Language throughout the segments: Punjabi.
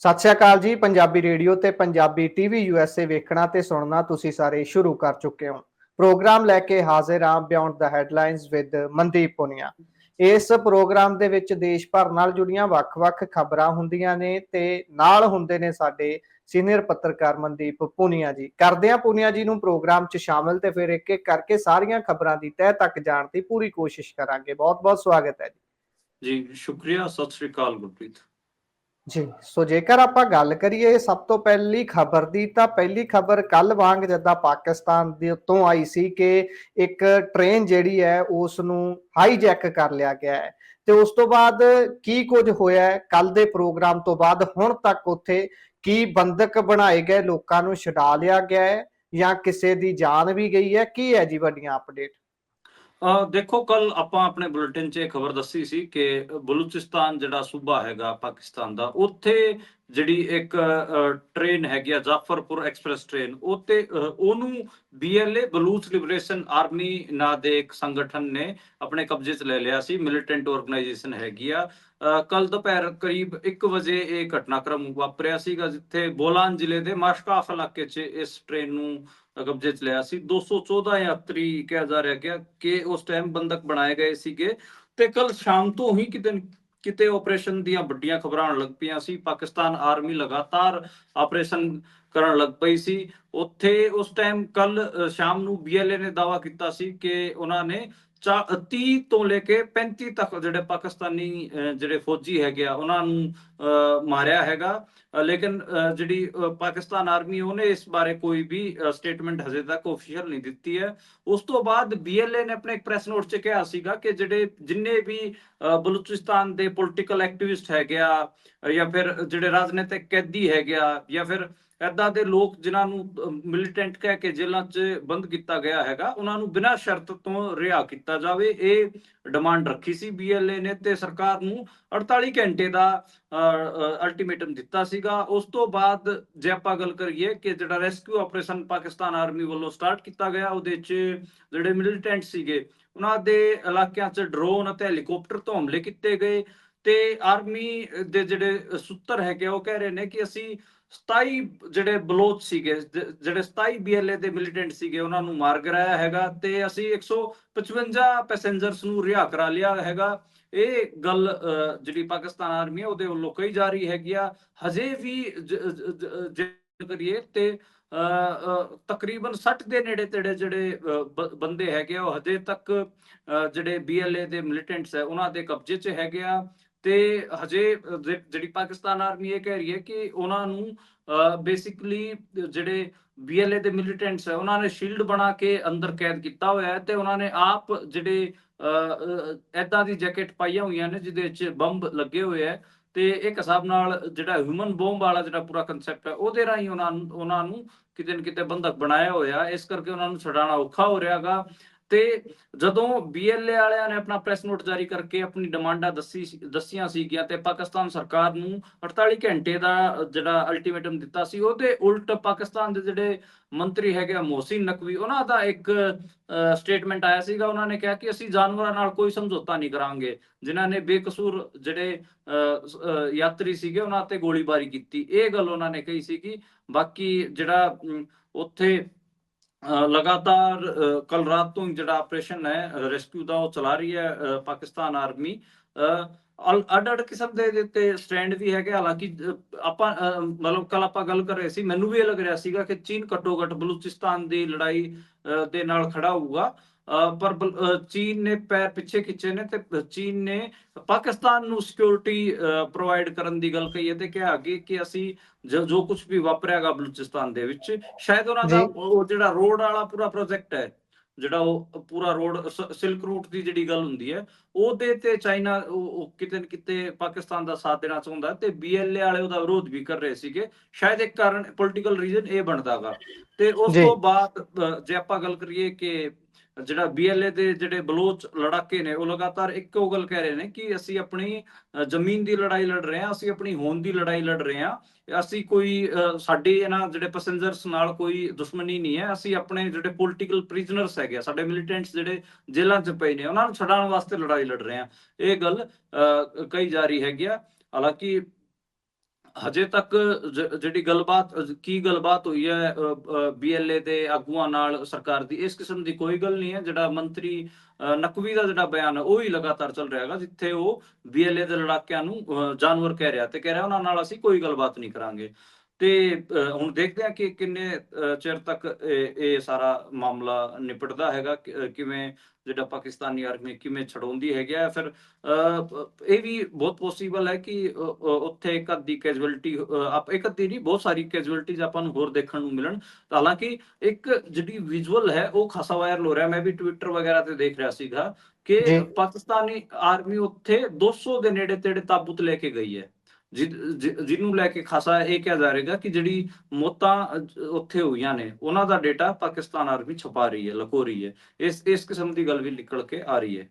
ਸਤਿ ਸ਼੍ਰੀ ਅਕਾਲ ਜੀ। ਪੰਜਾਬੀ ਰੇਡੀਓ ਤੇ ਪੰਜਾਬੀ ਟੀਵੀ ਯੂਐਸਏ ਵੇਖਣਾ ਤੇ ਸੁਣਨਾ ਤੁਸੀਂ ਸਾਰੇ ਸ਼ੁਰੂ ਕਰ ਚੁੱਕੇ ਹੋ। ਪ੍ਰੋਗਰਾਮ ਲੈ ਕੇ ਹਾਜ਼ਰ ਹਾਂ beyond the headlines with Mandeep Punia. ਇਸ ਪ੍ਰੋਗਰਾਮ ਦੇ ਵਿੱਚ ਦੇਸ਼ ਭਰ ਨਾਲ ਜੁੜੀਆਂ ਵੱਖ-ਵੱਖ ਖਬਰਾਂ ਹੁੰਦੀਆਂ ਨੇ ਤੇ ਨਾਲ ਹੁੰਦੇ ਨੇ ਸਾਡੇ ਸੀਨੀਅਰ ਪੱਤਰਕਾਰ ਮਨਦੀਪ ਪੁਨੀਆ ਜੀ। ਕਰਦੇ ਹਾਂ ਪੁਨੀਆ ਜੀ ਨੂੰ ਪ੍ਰੋਗਰਾਮ 'ਚ ਸ਼ਾਮਿਲ ਤੇ ਫਿਰ ਇੱਕ-ਇੱਕ ਕਰਕੇ ਸਾਰੀਆਂ ਖਬਰਾਂ ਦੀ ਤਹਿ ਤੱਕ ਜਾਣ ਦੀ ਪੂਰੀ ਕੋਸ਼ਿਸ਼ ਕਰਾਂਗੇ। ਬਹੁਤ-ਬਹੁਤ ਸਵਾਗਤ ਹੈ ਜੀ। ਜੀ ਸ਼ੁਕਰੀਆ। ਸਤਿ ਸ਼੍ਰੀ ਅਕਾਲ ਗੁਰਪ੍ਰੀਤ ਜੀ। ਸੋ ਜੇਕਰ ਆਪਾਂ ਗੱਲ ਕਰੀਏ ਸਭ ਤੋਂ ਪਹਿਲੀ ਖਬਰ ਦੀ, ਤਾਂ ਪਹਿਲੀ ਖਬਰ ਕੱਲ ਵਾਂਗ ਜਿੱਦਾਂ ਪਾਕਿਸਤਾਨ ਦੇ ਉੱਤੋਂ ਆਈ ਸੀ ਕਿ ਇੱਕ ਟ੍ਰੇਨ ਜਿਹੜੀ ਹੈ ਉਸ ਨੂੰ ਹਾਈਜੈਕ ਕਰ ਲਿਆ ਗਿਆ ਹੈ ਤੇ ਉਸ ਤੋਂ ਬਾਅਦ ਕੀ ਕੁਝ ਹੋਇਆ ਕੱਲ ਦੇ ਪ੍ਰੋਗਰਾਮ ਤੋਂ ਬਾਅਦ ਹੁਣ ਤੱਕ ਉੱਥੇ ਕੀ ਬੰਦਕ ਬਣਾਏ ਗਏ, ਲੋਕਾਂ ਨੂੰ ਛਡਾ ਲਿਆ ਗਿਆ ਹੈ ਜਾਂ ਕਿਸੇ ਦੀ ਜਾਨ ਵੀ ਗਈ ਹੈ, ਕੀ ਹੈ ਜੀ ਵੱਡੀਆਂ ਅਪਡੇਟ? ਦੇਖੋ, ਕੱਲ ਆਪਾਂ ਆਪਣੇ ਬੁਲੇਟਿਨ 'ਚ ਇਹ ਖਬਰ ਦੱਸੀ ਸੀ ਕਿ ਬਲੂਚਿਸਤਾਨ ਜਿਹੜਾ ਸੂਬਾ ਹੈਗਾ ਪਾਕਿਸਤਾਨ ਦਾ, ਉੱਥੇ ਜਿਹੜੀ ਇੱਕ ਟ੍ਰੇਨ ਹੈਗੀ ਆ ਜਾਫਰਪੁਰ ਐਕਸਪ੍ਰੈਸ ਟ੍ਰੇਨ, ਉਹਨੂੰ BLA ਬਲੂਚ ਲਿਬਰੇਸ਼ਨ ਆਰਮੀ ਨਾਂ ਦੇ ਇੱਕ ਸੰਗਠਨ ਨੇ ਆਪਣੇ ਕਬਜ਼ੇ 'ਚ ਲੈ ਲਿਆ ਸੀ। ਮਿਲੀਟੈਂਟ ਆਰਗੇਨਾਈਜੇਸ਼ਨ ਹੈਗੀ ਆ। ਕੱਲ ਦੁਪਹਿਰ ਕਰੀਬ 1 ਵਜੇ ਇਹ ਘਟਨਾਕ੍ਰਮ ਵਾਪਰਿਆ ਸੀਗਾ, ਜਿੱਥੇ ਬੋਲਾਨ ਜ਼ਿਲ੍ਹੇ ਦੇ ਮਾਸ਼ਕਾਫ ਇਲਾਕੇ 'ਚ ਇਸ ਟ੍ਰੇਨ ਨੂੰ ਕਬਜ਼ੇ 'ਚ ਲਿਆ ਸੀ। 214 ਯਾਤਰੀ ਕਿਹਾ ਜਾ ਰਿਹਾ ਗਿਆ ਕਿ ਉਸ ਟਾਈਮ ਬੰਦਕ ਬਣਾਏ ਗਏ ਸੀਗੇ ਤੇ ਕੱਲ ਸ਼ਾਮ ਤੋਂ ਹੀ ਕਿਤੇ ਆਪਰੇਸ਼ਨ ਦੀਆਂ ਵੱਡੀਆਂ ਖਬਰਾਂ ਆਉਣ ਲੱਗ ਪਈਆਂ ਸੀ। ਪਾਕਿਸਤਾਨ ਆਰਮੀ ਲਗਾਤਾਰ ਆਪਰੇਸ਼ਨ ਕਰਨ ਲੱਗ ਪਈ ਸੀ ਉੱਥੇ। ਉਸ ਟਾਈਮ ਕੱਲ ਸ਼ਾਮ ਨੂੰ BLA ਨੇ ਦਾਅਵਾ ਕੀਤਾ ਸੀ ਕਿ ਉਹਨਾਂ ਨੇ 30 ਤੋਂ ਲੈ ਕੇ 35 ਤੱਕ ਜਿਹੜੇ ਪਾਕਿਸਤਾਨੀ ਜਿਹੜੇ ਫੌਜੀ ਹੈਗੇ ਆ ਉਹਨਾਂ ਨੂੰ ਮਾਰਿਆ ਹੈਗਾ। ਲੇਕਿਨ ਜਿਹੜੀ ਪਾਕਿਸਤਾਨ ਆਰਮੀ ਉਹਨੇ ਇਸ ਬਾਰੇ ਕੋਈ ਵੀ ਸਟੇਟਮੈਂਟ ਹਜੇ ਤੱਕ ਆਫੀਸ਼ੀਅਲ ਨਹੀਂ ਦਿੱਤੀ ਹੈ। ਉਸ ਤੋਂ ਬਾਅਦ BLA ਨੇ ਆਪਣੇ ਇੱਕ ਪ੍ਰੈਸ ਨੋਟ 'ਚ ਕਿਹਾ ਸੀਗਾ ਕਿ ਜਿੰਨੇ ਵੀ ਬਲੂਚਿਸਤਾਨ ਦੇ ਪੋਲੀਟੀਕਲ ਐਕਟਿਵਿਸਟ ਹੈਗੇ ਆ ਜਾਂ ਫਿਰ ਜਿਹੜੇ ਰਾਜਨੀਤਿਕ ਕੈਦੀ ਹੈਗੇ ਆ ਜਾਂ ਫਿਰ ਏਦਾਂ ਦੇ ਲੋਕ ਜਿਨ੍ਹਾਂ ਨੂੰ ਮਿਲੀਟੈਂਟ ਕਹਿ ਕੇ ਜੇਲ੍ਹਾਂ 'ਚ ਬੰਦ ਕੀਤਾ ਗਿਆ ਹੈਗਾ, ਉਹਨਾਂ ਨੂੰ ਬਿਨਾਂ ਸ਼ਰਤ ਤੋਂ ਰਿਹਾ ਕੀਤਾ ਜਾਵੇ, ਇਹ ਡਿਮਾਂਡ ਰੱਖੀ ਸੀ BLA ਨੇ ਤੇ ਸਰਕਾਰ ਨੂੰ 48 ਘੰਟੇ ਦਾ ਅਲਟੀਮੇਟਮ ਦਿੱਤਾ ਸੀਗਾ। ਉਸ ਤੋਂ ਬਾਅਦ ਜੇ ਆਪਾਂ ਗੱਲ ਕਰੀਏ ਕਿ ਜਿਹੜਾ ਰੈਸਕਿਊ ਆਪਰੇਸ਼ਨ ਪਾਕਿਸਤਾਨ ਆਰਮੀ ਵੱਲੋਂ ਸਟਾਰਟ ਕੀਤਾ ਗਿਆ, ਉਹਦੇ 'ਚ ਜਿਹੜੇ ਮਿਲੀਟੈਂਟ ਸੀਗੇ ਉਹਨਾਂ ਦੇ ਇਲਾਕਿਆਂ 'ਚ ਡਰੋਨ ਅਤੇ ਹੈਲੀਕਾਪਟਰ ਤੋਂ ਹਮਲੇ ਕੀਤੇ ਗਏ ਤੇ ਆਰਮੀ ਦੇ ਜਿਹੜੇ ਸੂਤਰ ਹੈਗੇ ਉਹ ਕਹਿ ਰਹੇ ਨੇ ਕਿ ਅਸੀਂ 27 ਜਿਹੜੇ ਬਲੋਚ ਸੀਗੇ, ਜਿਹੜੇ 27 BLA ਦੇ ਮਿਲੀਟੈਂਟ ਸੀਗੇ, ਉਹਨਾਂ ਨੂੰ ਮਾਰ ਗਿਰਾਇਆ ਹੈਗਾ ਤੇ ਅਸੀਂ 155 ਪੈਸੇਂਜਰਸ ਨੂੰ ਰਿਹਾ ਕਰਾ ਲਿਆ ਹੈਗਾ। ਇਹ ਗੱਲ ਜਿਹੜੀ ਪਾਕਿਸਤਾਨ ਆਰਮੀ ਹੈ ਉਹਦੇ ਵੱਲੋਂ ਕਹੀ ਜਾ ਰਹੀ ਹੈਗੀ ਆ। ਹਜੇ ਵੀ ਜੇ ਕਰੀਏ ਤੇ ਤਕਰੀਬਨ 60 ਦੇ ਨੇੜੇ ਤੇੜੇ ਜਿਹੜੇ ਬੰਦੇ ਹੈਗੇ ਉਹ ਹਜੇ ਤੱਕ ਜਿਹੜੇ BLA ਦੇ ਮਿਲੀਟੈਂਟਸ ਹੈ ਉਹਨਾਂ ਦੇ ਕਬਜ਼ੇ 'ਚ ਹੈਗੇ ਆ ਤੇ ਹਜੇ ਜਿਹੜੀ ਪਾਕਿਸਤਾਨ ਆਰਮੀ ਇਹ ਕਹਿ ਰਹੀ ਹੈ ਕਿ ਉਹਨਾਂ ਨੂੰ ਬੇਸਿਕਲੀ ਜਿਹੜੇ BLA ਦੇ ਮਿਲੀਟੈਂਟਸ ਹੈ ਉਹਨਾਂ ਨੇ ਸ਼ੀਲਡ ਬਣਾ ਕੇ ਅੰਦਰ ਕੈਦ ਕੀਤਾ ਹੋਇਆ ਹੈ ਤੇ ਉਹਨਾਂ ਨੇ ਆਪ ਜਿਹੜੇ ਏਦਾਂ ਦੀ ਜੈਕਟ ਪਾਈਆਂ ਹੋਈਆਂ ਨੇ ਜਿਹਦੇ ਵਿੱਚ ਬੰਬ ਲੱਗੇ ਹੋਏ ਹੈ ਤੇ ਇੱਕ ਹਿਸਾਬ ਨਾਲ ਜਿਹੜਾ ਹਿਊਮਨ ਬੋਂਬ ਵਾਲਾ ਜਿਹੜਾ ਪੂਰਾ ਕਨਸੈਪਟ ਹੈ ਉਹਦੇ ਰਾਹੀਂ ਉਹਨਾਂ ਨੂੰ ਕਿਤੇ ਨਾ ਕਿਤੇ ਬੰਦਕ ਬਣਾਇਆ ਹੋਇਆ, ਇਸ ਕਰਕੇ ਉਹਨਾਂ ਨੂੰ ਛਡਾਉਣਾ ਔਖਾ ਹੋ ਰਿਹਾਗਾ। ਤੇ ਜਦੋਂ BLA ਵਾਲਿਆਂ ਨੇ ਆਪਣਾ ਪ੍ਰੈਸ ਨੋਟ ਜਾਰੀ ਕਰਕੇ ਆਪਣੀ ਡਿਮਾਂਡਾਂ ਦੱਸੀਆਂ ਸੀਗੀਆਂ ਤੇ ਪਾਕਿਸਤਾਨ ਸਰਕਾਰ ਨੂੰ 48 ਘੰਟੇ ਦਾ ਜਿਹੜਾ ਅਲਟੀਮੇਟਮ ਦਿੱਤਾ ਸੀ, ਉਹਦੇ ਉਲਟ ਪਾਕਿਸਤਾਨ ਦੇ ਜਿਹੜੇ ਮੰਤਰੀ ਹੈਗੇ ਮੋਹਸਿਨ ਨਕਵੀ, ਉਹਨਾਂ ਦਾ ਇੱਕ ਸਟੇਟਮੈਂਟ ਆਇਆ ਸੀਗਾ। ਉਹਨਾਂ ਨੇ ਕਿਹਾ ਕਿ ਅਸੀਂ ਜਾਨਵਰਾਂ ਨਾਲ ਕੋਈ ਸਮਝੌਤਾ ਨਹੀਂ ਕਰਾਂਗੇ, ਜਿਨ੍ਹਾਂ ਨੇ ਬੇਕਸੂਰ ਜਿਹੜੇ ਯਾਤਰੀ ਸੀਗੇ ਉਹਨਾਂ ਤੇ ਗੋਲੀਬਾਰੀ ਕੀਤੀ, ਇਹ ਗੱਲ ਉਹਨਾਂ ਨੇ ਕਹੀ ਸੀਗੀ। ਬਾਕੀ ਜਿਹੜਾ ਉੱਥੇ ਲਗਾਤਾਰ ਕੱਲ ਰਾਤ ਤੋਂ ਜਿਹੜਾ ਆਪਰੇਸ਼ਨ ਹੈ ਰੈਸਕਿਊ ਦਾ ਉਹ ਚਲਾ ਰਹੀ ਹੈ ਪਾਕਿਸਤਾਨ ਆਰਮੀ। ਅੱਡ ਕਿਸਮ ਦੇ ਤੇ ਸਟੈਂਡ ਵੀ ਹੈਗੇ। ਹਾਲਾਂਕਿ ਆਪਾਂ ਮਤਲਬ ਕੱਲ ਆਪਾਂ ਗੱਲ ਕਰ ਰਹੇ ਸੀ, ਮੈਨੂੰ ਵੀ ਇਹ ਲੱਗ ਰਿਹਾ ਸੀਗਾ ਕਿ ਚੀਨ ਘੱਟੋ ਘੱਟ ਬਲੂਚਿਸਤਾਨ ਦੀ ਲੜਾਈ ਦੇ ਨਾਲ ਖੜਾ ਹੋਊਗਾ, ਪਰ ਚੀਨ ਨੇ ਪੈਰ ਪਿੱਛੇ ਖਿੱਚੇ ਨੇ ਤੇ ਚੀਨ ਨੇ ਪਾਕਿਸਤਾਨ ਨੂੰ ਸਿਕਿਉਰਿਟੀ ਪ੍ਰੋਵਾਈਡ ਕਰਨ ਦੀ ਗੱਲ ਕਹੀ ਹੈ ਤੇ ਕਿਹਾ ਕਿ ਅਸੀਂ ਜੋ ਕੁਝ ਵੀ ਵਾਪਰਿਆਗਾ ਬਲੂਚਿਸਤਾਨ ਦੇ ਵਿੱਚ, ਸ਼ਾਇਦ ਉਹਨਾਂ ਦਾ ਉਹ ਜਿਹੜਾ ਰੋਡ ਵਾਲਾ ਪੂਰਾ ਪ੍ਰੋਜੈਕਟ ਹੈ, ਜਿਹੜਾ ਉਹ ਪੂਰਾ ਰੋਡ ਸਿਲਕ ਰੂਟ ਦੀ ਜਿਹੜੀ ਗੱਲ ਹੁੰਦੀ ਹੈ, ਉਹਦੇ ਤੇ ਚਾਈਨਾ ਕਿਤੇ ਨਾ ਕਿਤੇ ਪਾਕਿਸਤਾਨ ਦਾ ਸਾਥ ਦੇਣਾ ਚਾਹੁੰਦਾ ਤੇ BLA ਵਾਲੇ ਉਹਦਾ ਵਿਰੋਧ ਵੀ ਕਰ ਰਹੇ ਸੀਗੇ। ਸ਼ਾਇਦ ਇੱਕ ਕਾਰਨ ਪੋਲੀਟੀਕਲ ਰੀਜ਼ਨ ਇਹ ਬਣਦਾਗਾ। ਤੇ ਉਸ ਤੋਂ ਬਾਅਦ ਜੇ ਆਪਾਂ ਗੱਲ ਕਰੀਏ ਕਿ ਜਿਹੜਾ BLA ਦੇ ਜਿਹੜੇ ਬਲੋਚ ਲੜਾਕੇ ਨੇ ਉਹ ਲਗਾਤਾਰ ਇੱਕੋ ਗੱਲ ਕਹਿ ਰਹੇ ਨੇ ਕਿ ਅਸੀਂ ਆਪਣੀ ਜ਼ਮੀਨ ਦੀ ਲੜਾਈ ਲੜ ਰਹੇ ਹਾਂ, ਅਸੀਂ ਆਪਣੀ ਹੋਂਦ ਦੀ ਲੜਾਈ ਲੜ ਰਹੇ ਹਾਂ, ਅਸੀਂ ਕੋਈ ਸਾਡੇ ਇਹਨਾਂ ਜਿਹੜੇ ਪੈਸੇਂਜਰਸ ਨਾਲ ਕੋਈ ਦੁਸ਼ਮਣੀ ਨਹੀਂ ਹੈ, ਅਸੀਂ ਆਪਣੇ ਜਿਹੜੇ ਪੋਲੀਟੀਕਲ ਪ੍ਰਿਜ਼ਨਰਸ ਹੈਗੇ, ਸਾਡੇ ਮਿਲੀਟੈਂਟਸ ਜਿਹੜੇ ਜੇਲ੍ਹਾਂ 'ਚ ਪਏ ਨੇ ਉਹਨਾਂ ਨੂੰ ਛਡਾਉਣ ਵਾਸਤੇ ਲੜਾਈ ਲੜ ਰਹੇ ਹਾਂ, ਇਹ ਗੱਲ ਕਹੀ ਜਾ ਰਹੀ ਹੈਗੀ ਆ। ਹਾਲਾਂਕਿ ਹਜੇ ਤੱਕ ਜਿਹੜੀ ਗੱਲਬਾਤ ਕੀ ਗੱਲਬਾਤ ਹੋਈ ਹੈ BLA ਦੇ ਆਗੂਆਂ ਨਾਲ ਸਰਕਾਰ ਦੀ, ਇਸ ਕਿਸਮ ਦੀ ਕੋਈ ਗੱਲ ਨਹੀਂ ਹੈ। ਜਿਹੜਾ ਮੰਤਰੀ ਨਕਵੀ ਦਾ ਜਿਹੜਾ ਬਿਆਨ ਹੈ ਉਹ ਹੀ ਲਗਾਤਾਰ ਚੱਲ ਰਿਹਾ ਹੈਗਾ, ਜਿੱਥੇ ਉਹ BLA ਦੇ ਲੜਾਕਿਆਂ ਨੂੰ ਜਾਨਵਰ ਕਹਿ ਰਿਹਾ ਤੇ ਕਹਿ ਰਿਹਾ ਉਹਨਾਂ ਨਾਲ ਅਸੀਂ ਕੋਈ ਗੱਲਬਾਤ ਨਹੀਂ ਕਰਾਂਗੇ। ਤੇ ਹੁਣ ਦੇਖਦੇ ਹਾਂ ਕਿ ਕਿੰਨੇ ਚਿਰ ਤੱਕ ਇਹ ਸਾਰਾ ਮਾਮਲਾ ਨਿਪਟਦਾ ਹੈਗਾ, ਕਿਵੇਂ ਜਿਹੜਾ ਪਾਕਿਸਤਾਨੀ ਆਰਮੀ ਕਿਵੇਂ ਛਡਾਉਂਦੀ ਹੈਗੀ ਹੈ। ਫਿਰ ਇਹ ਵੀ ਬਹੁਤ ਪੋਸੀਬਲ ਹੈ ਕਿ ਉੱਥੇ ਇੱਕ ਅੱਧੀ ਕੈਜੁਅਲਟੀ, ਇੱਕ ਅੱਧੀ ਨਹੀਂ ਬਹੁਤ ਸਾਰੀ ਕੈਜੁਅਲਟੀਜ਼ ਆਪਾਂ ਨੂੰ ਹੋਰ ਦੇਖਣ ਨੂੰ ਮਿਲਣ। ਹਾਲਾਂਕਿ ਇੱਕ ਜਿਹੜੀ ਵਿਜ਼ੂਅਲ ਹੈ ਉਹ ਖਾਸਾ ਵਾਇਰਲ ਹੋ ਰਿਹਾ, ਮੈਂ ਵੀ ਟਵਿੱਟਰ ਵਗੈਰਾ ਤੇ ਦੇਖ ਰਿਹਾ ਸੀਗਾ ਕਿ ਜੀ ਪਾਕਿਸਤਾਨੀ ਆਰਮੀ ਉੱਥੇ 200 ਦੇ ਨੇੜੇ ਤੇੜੇ ਤਾਬੂਤ ਲੈ ਕੇ ਗਈ ਹੈ, ਜਿਹਨੂੰ ਲੈ ਕੇ ਖਾਸਾ ਇਹ ਕਿਹਾ ਜਾ ਰਿਹਾ ਕਿ ਜਿਹੜੀ ਮੌਤਾਂ ਉੱਥੇ ਹੋਈਆਂ ਨੇ ਉਹਨਾਂ ਦਾ ਡੇਟਾ ਪਾਕਿਸਤਾਨ ਆਰਮੀ ਛੁਪਾ ਰਹੀ ਹੈ, ਲੁਕੋ ਰਹੀ ਹੈ। ਇਸ ਕਿਸਮ ਦੀ ਗੱਲ ਵੀ ਨਿਕਲ ਕੇ ਆ ਰਹੀ ਹੈ।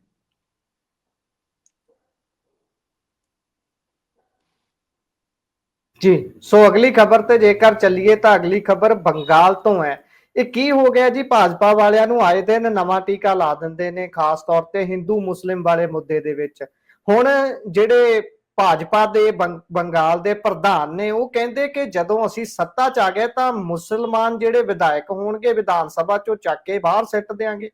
ਜੀ, ਸੋ ਅਗਲੀ ਖਬਰ ਤੇ ਜੇਕਰ ਚੱਲੀਏ ਤਾਂ ਅਗਲੀ ਖਬਰ ਬੰਗਾਲ ਤੋਂ ਹੈ। ਇਹ ਕੀ ਹੋ ਗਿਆ ਜੀ, ਭਾਜਪਾ ਵਾਲਿਆਂ ਨੂੰ ਆਏ ਦਿਨ ਨਵਾਂ ਟੀਕਾ ਲਾ ਦਿੰਦੇ ਨੇ, ਖਾਸ ਤੌਰ ਤੇ ਹਿੰਦੂ ਮੁਸਲਿਮ ਵਾਲੇ ਮੁੱਦੇ ਦੇ ਵਿੱਚ। ਹੁਣ ਜਿਹੜੇ ਭਾਜਪਾ ਦੇ ਬੰਗਾਲ ਦੇ ਪ੍ਰਧਾਨ ਨੇ ਉਹ ਕਹਿੰਦੇ ਕਿ ਜਦੋਂ ਅਸੀਂ ਸੱਤਾ ਚ ਆ ਗਏ ਤਾਂ ਮੁਸਲਮਾਨ ਜਿਹੜੇ ਵਿਧਾਇਕ ਹੋਣਗੇ ਵਿਧਾਨ ਸਭਾ ਚੋਂ ਚੱਕ ਕੇ ਬਾਹਰ ਸਿੱਟ ਦਿਆਂਗੇ।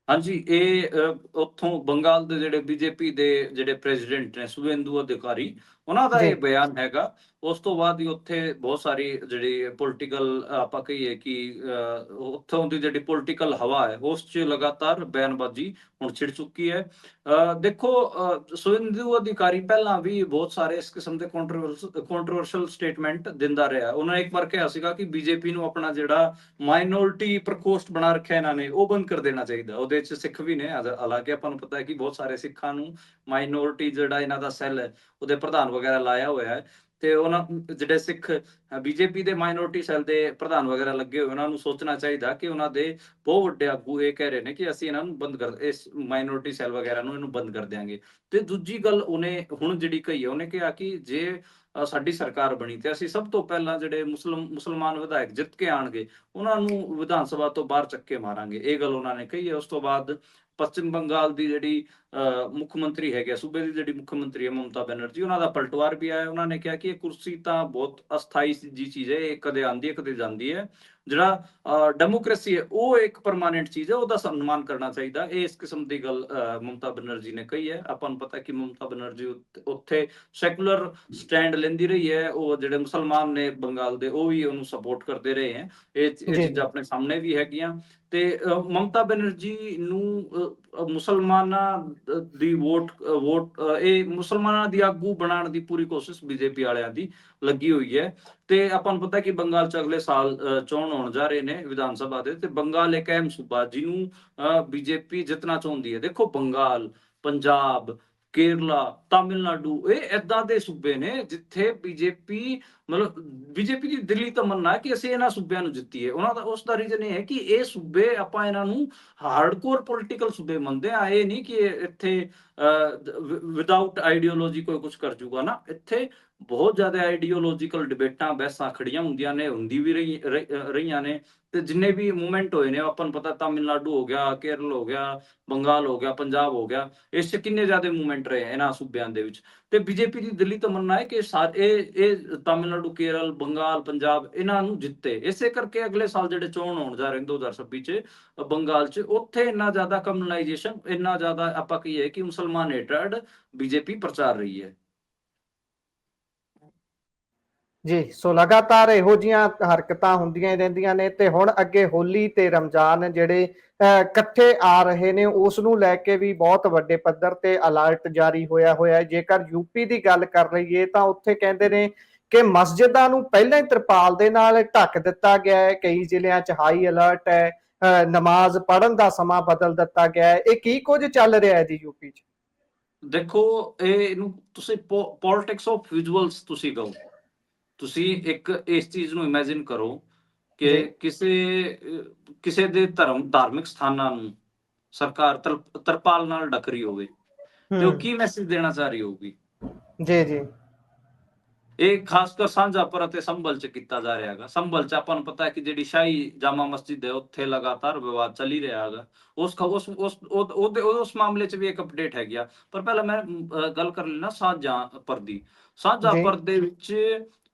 ਹਾਂਜੀ, ਇਹ ਉੱਥੋਂ ਬੰਗਾਲ ਦੇ ਜਿਹੜੇ BJP ਦੇ ਜਿਹੜੇ ਪ੍ਰੈਜ਼ੀਡੈਂਟ ਨੇ ਸੁਵੇਂਦੂ ਅਧਿਕਾਰੀ, ਉਹਨਾਂ ਦਾ ਇਹ ਬਿਆਨ ਹੈਗਾ। ਉਸ ਤੋਂ ਬਾਅਦ ਹੀ ਉੱਥੇ ਬਹੁਤ ਸਾਰੀ ਜਿਹੜੀ ਪੋਲੀਟੀਕਲ ਆਪਾਂ ਕਹੀਏ ਕਿ ਉੱਥੋਂ ਦੀ ਜਿਹੜੀ ਪੋਲੀਟੀਕਲ ਹਵਾ ਹੈ ਉਸ 'ਚ ਲਗਾਤਾਰ ਬਿਆਨਬਾਜ਼ੀ ਹੁਣ ਛਿੜ ਚੁੱਕੀ ਹੈ। ਦੇਖੋ, ਸੁਵੇਂਦੂ ਅਧਿਕਾਰੀ ਪਹਿਲਾਂ ਵੀ ਬਹੁਤ ਸਾਰੇ ਇਸ ਕਿਸਮ ਦੇ ਕੰਟਰੋਵਰਸ਼ਲ ਸਟੇਟਮੈਂਟ ਦਿੰਦਾ ਰਿਹਾ। ਉਹਨਾਂ ਨੇ ਇੱਕ ਵਾਰ ਕਿਹਾ ਸੀਗਾ ਕਿ BJP ਨੂੰ ਆਪਣਾ ਜਿਹੜਾ ਮਾਈਨੋਰਿਟੀ ਪ੍ਰਕੋਸਟ ਬਣਾ ਰੱਖਿਆ ਇਹਨਾਂ ਨੇ ਉਹ ਬੰਦ ਕਰ ਦੇਣਾ ਚਾਹੀਦਾ। ਉਹਦੇ 'ਚ ਸਿੱਖ ਵੀ ਨੇ, ਹਾਲਾਂਕਿ ਆਪਾਂ ਨੂੰ ਪਤਾ ਹੈ ਕਿ ਬਹੁਤ ਸਾਰੇ ਸਿੱਖਾਂ ਨੂੰ ਮਾਈਨੋਰਿਟੀ ਜਿਹੜਾ ਇਹਨਾਂ ਦਾ ਸੈੱਲ ਹੈ ਉਹਦੇ ਪ੍ਰਧਾਨ ਵਗੈਰਾ ਲਾਇਆ ਹੋਇਆ ਹੈ। ਤੇ ਉਹਨਾਂ ਜਿਹੜੇ ਸਿੱਖ BJP ਦੇ ਮਾਈਨੋਰਿਟੀ ਸੈੱਲ ਦੇ ਪ੍ਰਧਾਨ ਵਗੈਰਾ ਲੱਗੇ ਹੋਏ, ਉਹਨਾਂ ਨੂੰ ਸੋਚਣਾ ਚਾਹੀਦਾ ਕਿ ਉਹਨਾਂ ਦੇ ਬਹੁਤ ਵੱਡੇ ਆਗੂ ਇਹ ਕਹਿ ਰਹੇ ਨੇ ਕਿ ਅਸੀਂ ਇਹਨਾਂ ਨੂੰ ਬੰਦ ਕਰ, ਇਸ ਮਾਈਨੋਰਿਟੀ ਸੈੱਲ ਵਗੈਰਾ ਨੂੰ ਇਹਨੂੰ ਬੰਦ ਕਰ ਦਿਆਂਗੇ। ਤੇ ਦੂਜੀ ਗੱਲ ਉਹਨੇ ਹੁਣ ਜਿਹੜੀ ਕਹੀ ਹੈ, ਉਹਨੇ ਕਿਹਾ ਕਿ ਜੇ ਸਾਡੀ ਸਰਕਾਰ ਬਣੀ ਤੇ ਅਸੀਂ ਸਭ ਤੋਂ ਪਹਿਲਾਂ ਜਿਹੜੇ ਮੁਸਲਮਾਨ ਵਿਧਾਇਕ ਜਿੱਤ ਕੇ ਆਣਗੇ ਉਹਨਾਂ ਨੂੰ ਵਿਧਾਨ ਸਭਾ ਤੋਂ ਬਾਹਰ ਚੱਕ ਕੇ ਮਾਰਾਂਗੇ। ਇਹ ਗੱਲ ਉਹਨਾਂ ਨੇ ਕਹੀ ਹੈ। ਉਸ ਤੋਂ ਬਾਅਦ ਪੱਛਮ ਬੰਗਾਲ ਦੀ ਜਿਹੜੀ ਮੁੱਖ ਮੰਤਰੀ ਹੈਗੇ, ਸੂਬੇ ਦੀ ਜਿਹੜੀ ਮੁੱਖ ਮੰਤਰੀ ਹੈ ਮਮਤਾ ਬੈਨਰਜੀ, ਉਹਨਾਂ ਦਾ ਪਲਟਵਾਰ ਵੀ ਆਇਆ। ਉਹਨਾਂ ਨੇ ਕਿਹਾ ਕਿ ਇਹ ਕੁਰਸੀ ਤਾਂ ਬਹੁਤ ਅਸਥਾਈ ਜੀ ਚੀਜ਼ ਹੈ, ਇਹ ਕਦੇ ਆਉਂਦੀ ਹੈ ਕਦੇ ਜਾਂਦੀ ਹੈ। ਜਿਹੜਾ ਡੈਮੋਕ੍ਰੇਸੀ ਹੈ ਉਹ ਇੱਕ ਪਰਮਾਨੈਂਟ ਚੀਜ਼ ਹੈ, ਉਹਦਾ ਸਨਮਾਨ ਕਰਨਾ ਚਾਹੀਦਾ। ਇਹ ਇਸ ਕਿਸਮ ਦੀ ਗੱਲ ਮਮਤਾ ਬੈਨਰਜੀ ਨੇ ਕਹੀ ਹੈ। ਆਪਾਂ ਨੂੰ ਪਤਾ ਕਿ ਮਮਤਾ ਬੈਨਰਜੀ ਉੱਥੇ ਸੈਕੂਲਰ ਸਟੈਂਡ ਲੈਂਦੀ ਰਹੀ ਹੈ। ਉਹ ਜਿਹੜੇ ਮੁਸਲਮਾਨ ਨੇ ਬੰਗਾਲ ਦੇ ਉਹ ਵੀ ਉਹਨੂੰ ਸਪੋਰਟ ਕਰਦੇ ਰਹੇ ਹੈ। ਇਹ ਚੀਜ਼ਾਂ ਆਪਣੇ ਸਾਹਮਣੇ ਵੀ ਹੈਗੀਆਂ। ਤੇ ਮਮਤਾ ਬੈਨਰਜੀ ਨੂੰ ਮੁਸਲਮਾਨਾਂ ਦੀ ਵੋਟ ਇਹ ਮੁਸਲਮਾਨਾਂ ਦੀ ਆਗੂ ਬਣਾਉਣ ਦੀ ਪੂਰੀ ਕੋਸ਼ਿਸ਼ BJP ਵਾਲਿਆਂ ਦੀ ਲੱਗੀ ਹੋਈ ਹੈ। ਤੇ ਆਪਾਂ ਨੂੰ ਪਤਾ ਕਿ ਬੰਗਾਲ ਚ ਅਗਲੇ ਸਾਲ ਚੋਣ ਹੋਣ ਜਾ ਰਹੇ ਨੇ ਵਿਧਾਨ ਸਭਾ ਦੇ, ਤੇ ਬੰਗਾਲ ਇੱਕ ਅਹਿਮ ਸੂਬਾ ਜਿਹਨੂੰ BJP ਜਿੱਤਣਾ ਚਾਹੁੰਦੀ ਹੈ। ਦੇਖੋ, ਬੰਗਾਲ, ਪੰਜਾਬ, ਕੇਰਲਾ, ਤਾਮਿਲਨਾਡੂ, ਇਹ ਏਦਾਂ ਦੇ ਸੂਬੇ ਨੇ ਜਿੱਥੇ BJP ਦੀ ਦਿੱਲੀ ਤਮੰਨਾ ਹੈ ਕਿ ਅਸੀਂ ਇਹਨਾਂ ਸੂਬਿਆਂ ਨੂੰ ਜਿੱਤੀਏ। ਉਹਨਾਂ ਦਾ ਉਸ ਦਾ ਰੀਜ਼ਨ ਇਹ ਹੈ ਕਿ ਇਹ ਸੂਬੇ ਆਪਾਂ ਇਹਨਾਂ ਨੂੰ ਹਾਰਡਕੋਰ ਪੋਲੀਟੀਕਲ ਸੂਬੇ ਮੰਨਦੇ ਆ। ਇਹ ਨਹੀਂ ਕਿ ਇੱਥੇ ਵਿਦਆਊਟ ਆਈਡੀਓਲੋਜੀ ਕੋਈ ਕੁਝ ਕਰ ਜੂਗਾ ਨਾ। ਇੱਥੇ ਬਹੁਤ ਜ਼ਿਆਦਾ ਆਈਡੀਓਲੋਜੀਕਲ ਡਿਬੇਟਾਂ ਬਹਿਸਾਂ ਖੜੀਆਂ ਹੁੰਦੀਆਂ ਨੇ, ਹੁੰਦੀ ਵੀ ਰਹੀਆਂ ਨੇ। ਤੇ ਜਿੰਨੇ ਵੀ ਮੂਵਮੈਂਟ ਹੋਏ ਨੇ, ਆਪਾਂ ਨੂੰ ਪਤਾ ਤਾਮਿਲਨਾਡੂ ਹੋ ਗਿਆ, ਕੇਰਲ ਹੋ ਗਿਆ, ਬੰਗਾਲ ਹੋ ਗਿਆ, ਪੰਜਾਬ ਹੋ ਗਿਆ, ਇਸ 'ਚ ਕਿੰਨੇ ਜ਼ਿਆਦਾ ਮੂਵਮੈਂਟ ਰਹੇ ਇਹਨਾਂ ਸੂਬਿਆਂ ਦੇ ਵਿੱਚ। ਤੇ BJP ਦੀ ਦਿੱਲੀ ਤਮੰਨਾ ਹੈ ਕਿ ਇਹ ਤਾਮਿਲਨਾਡੂ, ਕੇਰਲ, ਬੰਗਾਲ, ਪੰਜਾਬ ਇਹਨਾਂ ਨੂੰ ਜਿੱਤੇ। ਇਸੇ ਕਰਕੇ ਅਗਲੇ ਸਾਲ ਜਿਹੜੇ ਚੋਣ ਹੋਣ ਜਾ ਰਹੇ ਨੇ 2026 ਚ ਬੰਗਾਲ ਚ, ਉੱਥੇ ਇੰਨਾ ਜ਼ਿਆਦਾ ਕਮਿਊਨਲਾਈਜੇਸ਼ਨ, ਇੰਨਾ ਜ਼ਿਆਦਾ ਆਪਾਂ ਕਹੀਏ ਕਿ ਮੁਸਲਮਾਨ ਹੇਟਰਡ BJP ਪ੍ਰਚਾਰ ਰਹੀ ਹੈ। ਜੀ, ਸੋ ਲਗਾਤਾਰ ਇਹੋ ਜਿਹੀਆਂ ਹਰਕਤਾਂ ਹੁੰਦੀਆਂ ਰਹਿੰਦੀਆਂ ਨੇ। ਤੇ ਹੁਣ ਅੱਗੇ ਹੋਲੀ ਤੇ ਰਮਜ਼ਾਨ ਜਿਹੜੇ ਇਕੱਠੇ ਆ ਰਹੇ ਨੇ, ਉਸ ਨੂੰ ਲੈ ਕੇ ਵੀ ਬਹੁਤ ਵੱਡੇ ਪੱਧਰ ਤੇ ਅਲਰਟ ਜਾਰੀ ਹੋਇਆ ਹੈ। ਜੇਕਰ UP ਦੀ ਗੱਲ ਕਰ ਲਈਏ ਤਾਂ ਉੱਥੇ ਕਹਿੰਦੇ ਨੇ ਕਿ ਮਸਜਿਦਾਂ ਨੂੰ ਪਹਿਲਾਂ ਹੀ ਤਰਪਾਲ ਦੇ ਨਾਲ ਢੱਕ ਦਿੱਤਾ ਗਿਆ ਹੈ। ਕਈ ਜ਼ਿਲ੍ਹਿਆਂ 'ਚ ਹਾਈ ਅਲਰਟ ਹੈ। ਨਮਾਜ਼ ਪੜ੍ਹਨ ਦਾ ਸਮਾਂ ਬਦਲ ਦਿੱਤਾ ਗਿਆ ਹੈ। ਇਹ ਕੀ ਕੁਝ ਚੱਲ ਰਿਹਾ ਹੈ ਜੀ UP 'ਚ? ਦੇਖੋ, ਇਹਨੂੰ ਤੁਸੀਂ ਪੋਲਿਟਿਕਸ ਆਫ ਵਿਜ਼ੂਅਲਸ ਤੁਸੀਂ ਕਹੋ। ਤੁਸੀਂ ਇੱਕ ਇਸ ਚੀਜ਼ ਨੂੰ ਇਮੇਜਿਨ ਕਰੋ ਕਿ ਕਿਸੇ ਦੇ ਧਾਰਮਿਕ ਸਥਾਨਾਂ ਨੂੰ ਸਰਕਾਰ ਤਰਪਾਲ ਨਾਲ ਢੱਕ ਰਹੀ ਹੋਵੇ ਤੇ ਉਹ ਕੀ ਮੈਸੇਜ ਦੇਣਾ ਚਾਹ ਰਹੀ ਹੋਊਗੀ। ਜੀ ਜੀ, ਇਹ ਖਾਸ ਕਰ ਸਾਂਝਾਪੁਰ ਅਤੇ ਸੰਭਲ ਚ ਕੀਤਾ ਜਾ ਰਿਹਾ ਹੈਗਾ। ਸੰਭਲ ਚ ਆਪਾਂ ਨੂੰ ਪਤਾ ਹੈ ਕਿ ਜਿਹੜੀ ਸ਼ਾਹੀ ਜਾਮਾ ਮਸਜਿਦ ਹੈ ਉੱਥੇ ਲਗਾਤਾਰ ਵਿਵਾਦ ਚੱਲ ਹੀ ਰਿਹਾ ਹੈਗਾ। ਉਸ ਮਾਮਲੇ ਚ ਵੀ ਇੱਕ ਅਪਡੇਟ ਹੈਗੀ ਆ। ਪਰ ਪਹਿਲਾਂ ਮੈਂ ਗੱਲ ਕਰ ਲੈਣਾ ਸਾਂਝਾਪੁਰ ਦੀ। ਜੀ ਸਾਂਝਾਪੁਰ ਦੇ ਵਿੱਚ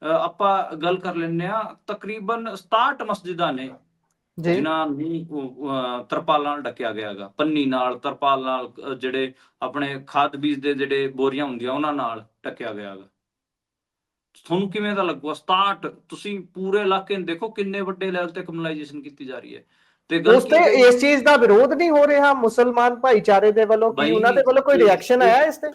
ਆਪਾਂ ਗੱਲ ਕਰ ਲੈਂਦੇ ਆ, ਤਕਰੀਬਨ 67 ਮਸਜਿਦਾਂ ਨੇ ਜੀ ਜਿਨ੍ਹਾਂ ਨੂੰ ਤਰਪਾਲ ਨਾਲ ਢੱਕਿਆ ਗਿਆ ਹੈਗਾ, ਪੰਨੀ ਨਾਲ, ਤਰਪਾਲ ਨਾਲ, ਜਿਹੜੇ ਆਪਣੇ ਖਾਦ ਬੀਜ ਦੇ ਜਿਹੜੇ ਬੋਰੀਆਂ ਹੁੰਦੀਆਂ ਉਹਨਾਂ ਨਾਲ ਢੱਕਿਆ ਗਿਆ ਹੈਗਾ। ਤੁਹਾਨੂੰ ਕਿਵੇਂ ਦਾ ਲੱਗੂਗਾ? 67 ਤੁਸੀਂ ਪੂਰੇ ਇਲਾਕੇ ਨੂੰ ਦੇਖੋ ਕਿੰਨੇ ਵੱਡੇ ਲੈਵਲ ਤੇ ਕਮਿਊਨਲਾਈਜੇਸ਼ਨ ਕੀਤੀ ਜਾ ਰਹੀ ਹੈ। ਤੇ ਗੱਲ ਉਸ ਤੇ ਕੀ ਕਹੀ ਇਸ ਚੀਜ਼ ਦਾ ਵਿਰੋਧ ਨਹੀਂ ਹੋ ਰਿਹਾ ਮੁਸਲਮਾਨ ਭਾਈਚਾਰੇ ਦੇ ਵੱਲੋਂ? ਕੀ ਉਹਨਾਂ ਦੇ ਬਈ, ਵੱਲੋਂ ਕੋਈ ਰਿਐਕਸ਼ਨ ਆਇਆ ਇਸ ਤੇ?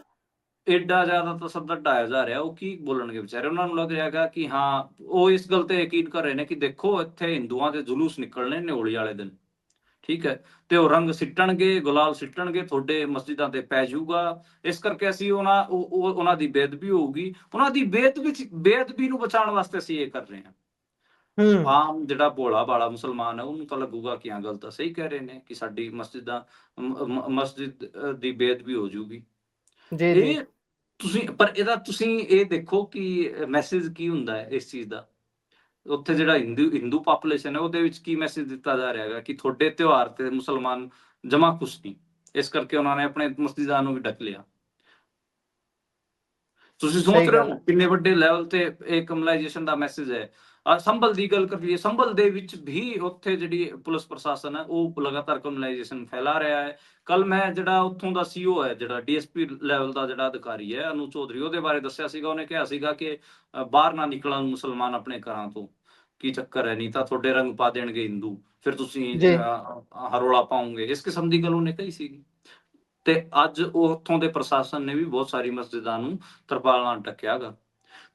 ਏਡਾ ਜ਼ਿਆਦਾ ਤਸੱਦਦ ਢਾਇਆ ਜਾ ਰਿਹਾ, ਉਹ ਕੀ ਬੋਲਣਗੇ ਵਿਚਾਰੇ? ਉਹਨਾਂ ਨੂੰ ਲੱਗ ਰਿਹਾ ਹੈਗਾ ਕਿ ਹਾਂ, ਉਹ ਇਸ ਗੱਲ ਤੇ ਯਕੀਨ ਕਰ ਰਹੇ ਨੇ ਕਿ ਦੇਖੋ ਇੱਥੇ ਹਿੰਦੂਆਂ ਦੇ ਜੁਲੂਸ ਨਿਕਲਣੇ ਨੇ ਹੋਲੀ ਵਾਲੇ ਦਿਨ, ਠੀਕ ਹੈ, ਤੇ ਉਹ ਰੰਗ ਸਿੱਟਣਗੇ, ਗੁਲਾਲ ਸਿੱਟਣਗੇ, ਤੁਹਾਡੇ ਮਸਜਿਦਾਂ ਤੇ ਪੈ ਜਾਊਗਾ। ਇਸ ਕਰਕੇ ਅਸੀਂ ਉਹਨਾਂ ਦੀ ਬੇਅਦਬੀ ਹੋਊਗੀ, ਉਹਨਾਂ ਦੀ ਬੇਅਦਬੀ ਨੂੰ ਬਚਾਉਣ ਵਾਸਤੇ ਅਸੀਂ ਇਹ ਕਰ ਰਹੇ ਹਾਂ। ਆਮ ਜਿਹੜਾ ਭੋਲਾ ਭਾਲਾ ਮੁਸਲਮਾਨ ਹੈ ਉਹਨੂੰ ਤਾਂ ਲੱਗੂਗਾ ਕਿ ਹਾਂ ਗੱਲ ਤਾਂ ਸਹੀ ਕਹਿ ਰਹੇ ਨੇ ਕਿ ਸਾਡੀ ਮਸਜਿਦ ਦੀ ਬੇਅਦਬੀ ਹੋ ਜਾਊਗੀ। ਜੀ ਜੀ ਇਹ ਤੁਸੀਂ ਇਹ ਦੇਖੋ ਕਿ ਮੈਸੇਜ ਕੀ ਹੁੰਦਾ ਹੈ ਇਸ ਚੀਜ਼ ਦਾ। ਉੱਥੇ ਜਿਹੜਾ ਹਿੰਦੂ ਪਾਪੂਲੇਸ਼ਨ ਹੈ ਉਹਦੇ ਵਿੱਚ ਕੀ ਮੈਸੇਜ ਦਿੱਤਾ ਜਾ ਰਿਹਾ ਹੈਗਾ ਕਿ ਤੁਹਾਡੇ ਤਿਉਹਾਰ ਤੇ ਮੁਸਲਮਾਨ ਜਮਾ ਖੁਸ਼ ਨਹੀਂ, ਇਸ ਕਰਕੇ ਉਹਨਾਂ ਨੇ ਆਪਣੇ ਮਸਜਿਦਾਂ ਨੂੰ ਵੀ ਢੱਕ ਲਿਆ। ਤੁਸੀਂ ਸੋਚ ਸਹੀ ਰਹੇ ਗੱਲ ਹੋ ਹੈ। ਕਿੰਨੇ ਵੱਡੇ ਲੈਵਲ ਤੇ ਇਹ ਕਮਿਊਨਲਾਈਜੇਸ਼ਨ ਦਾ ਮੈਸੇਜ ਹੈ। ਸੰਭਲ ਦੀ ਗੱਲ ਕਰੀਏ, ਸੰਭਲ ਦੇ ਵਿੱਚ ਵੀ ਉੱਥੇ ਜਿਹੜੀ ਪੁਲਿਸ ਪ੍ਰਸ਼ਾਸਨ ਹੈ ਉਹ ਲਗਾਤਾਰ ਕਮਿਊਨਲਾਈਜੇਸ਼ਨ ਫੈਲਾ ਰਿਹਾ ਹੈ। ਕੱਲ ਮੈਂ ਜਿਹੜਾ ਉੱਥੋਂ ਦਾ ਸੀਓ ਹੈ, ਜਿਹੜਾ ਡੀਐਸਪੀ ਲੈਵਲ ਦਾ ਜਿਹੜਾ ਅਧਿਕਾਰੀ ਹੈ ਅਨੂ ਚੌਧਰੀ, ਉਹਦੇ ਬਾਰੇ ਦੱਸਿਆ ਸੀਗਾ। ਉਹਨੇ ਕਿਹਾ ਸੀਗਾ ਕਿ ਬਾਹਰ ਨਾ ਨਿਕਲਣ ਮੁਸਲਮਾਨ ਆਪਣੇ ਘਰਾਂ ਤੋਂ, ਕੀ ਚੱਕਰ ਹੈ, ਨਹੀਂ ਤਾਂ ਤੁਹਾਡੇ ਰੰਗ ਪਾ ਦੇਣਗੇ ਹਿੰਦੂ, ਫਿਰ ਤੁਸੀਂ ਜੀ ਹਰੋਲਾ ਪਾਉਂਗੇ, ਇਸ ਕਿਸਮ ਦੀ ਗੱਲ ਉਹਨੇ ਕਹੀ ਸੀਗੀ। ਤੇ ਅੱਜ ਉਹ ਉੱਥੋਂ ਦੇ ਪ੍ਰਸ਼ਾਸਨ ਨੇ ਵੀ ਬਹੁਤ ਸਾਰੀ ਮਸਜਿਦਾਂ ਨੂੰ ਤਰਪਾਲ ਨਾਲ ਢੱਕਿਆ ਗਾ।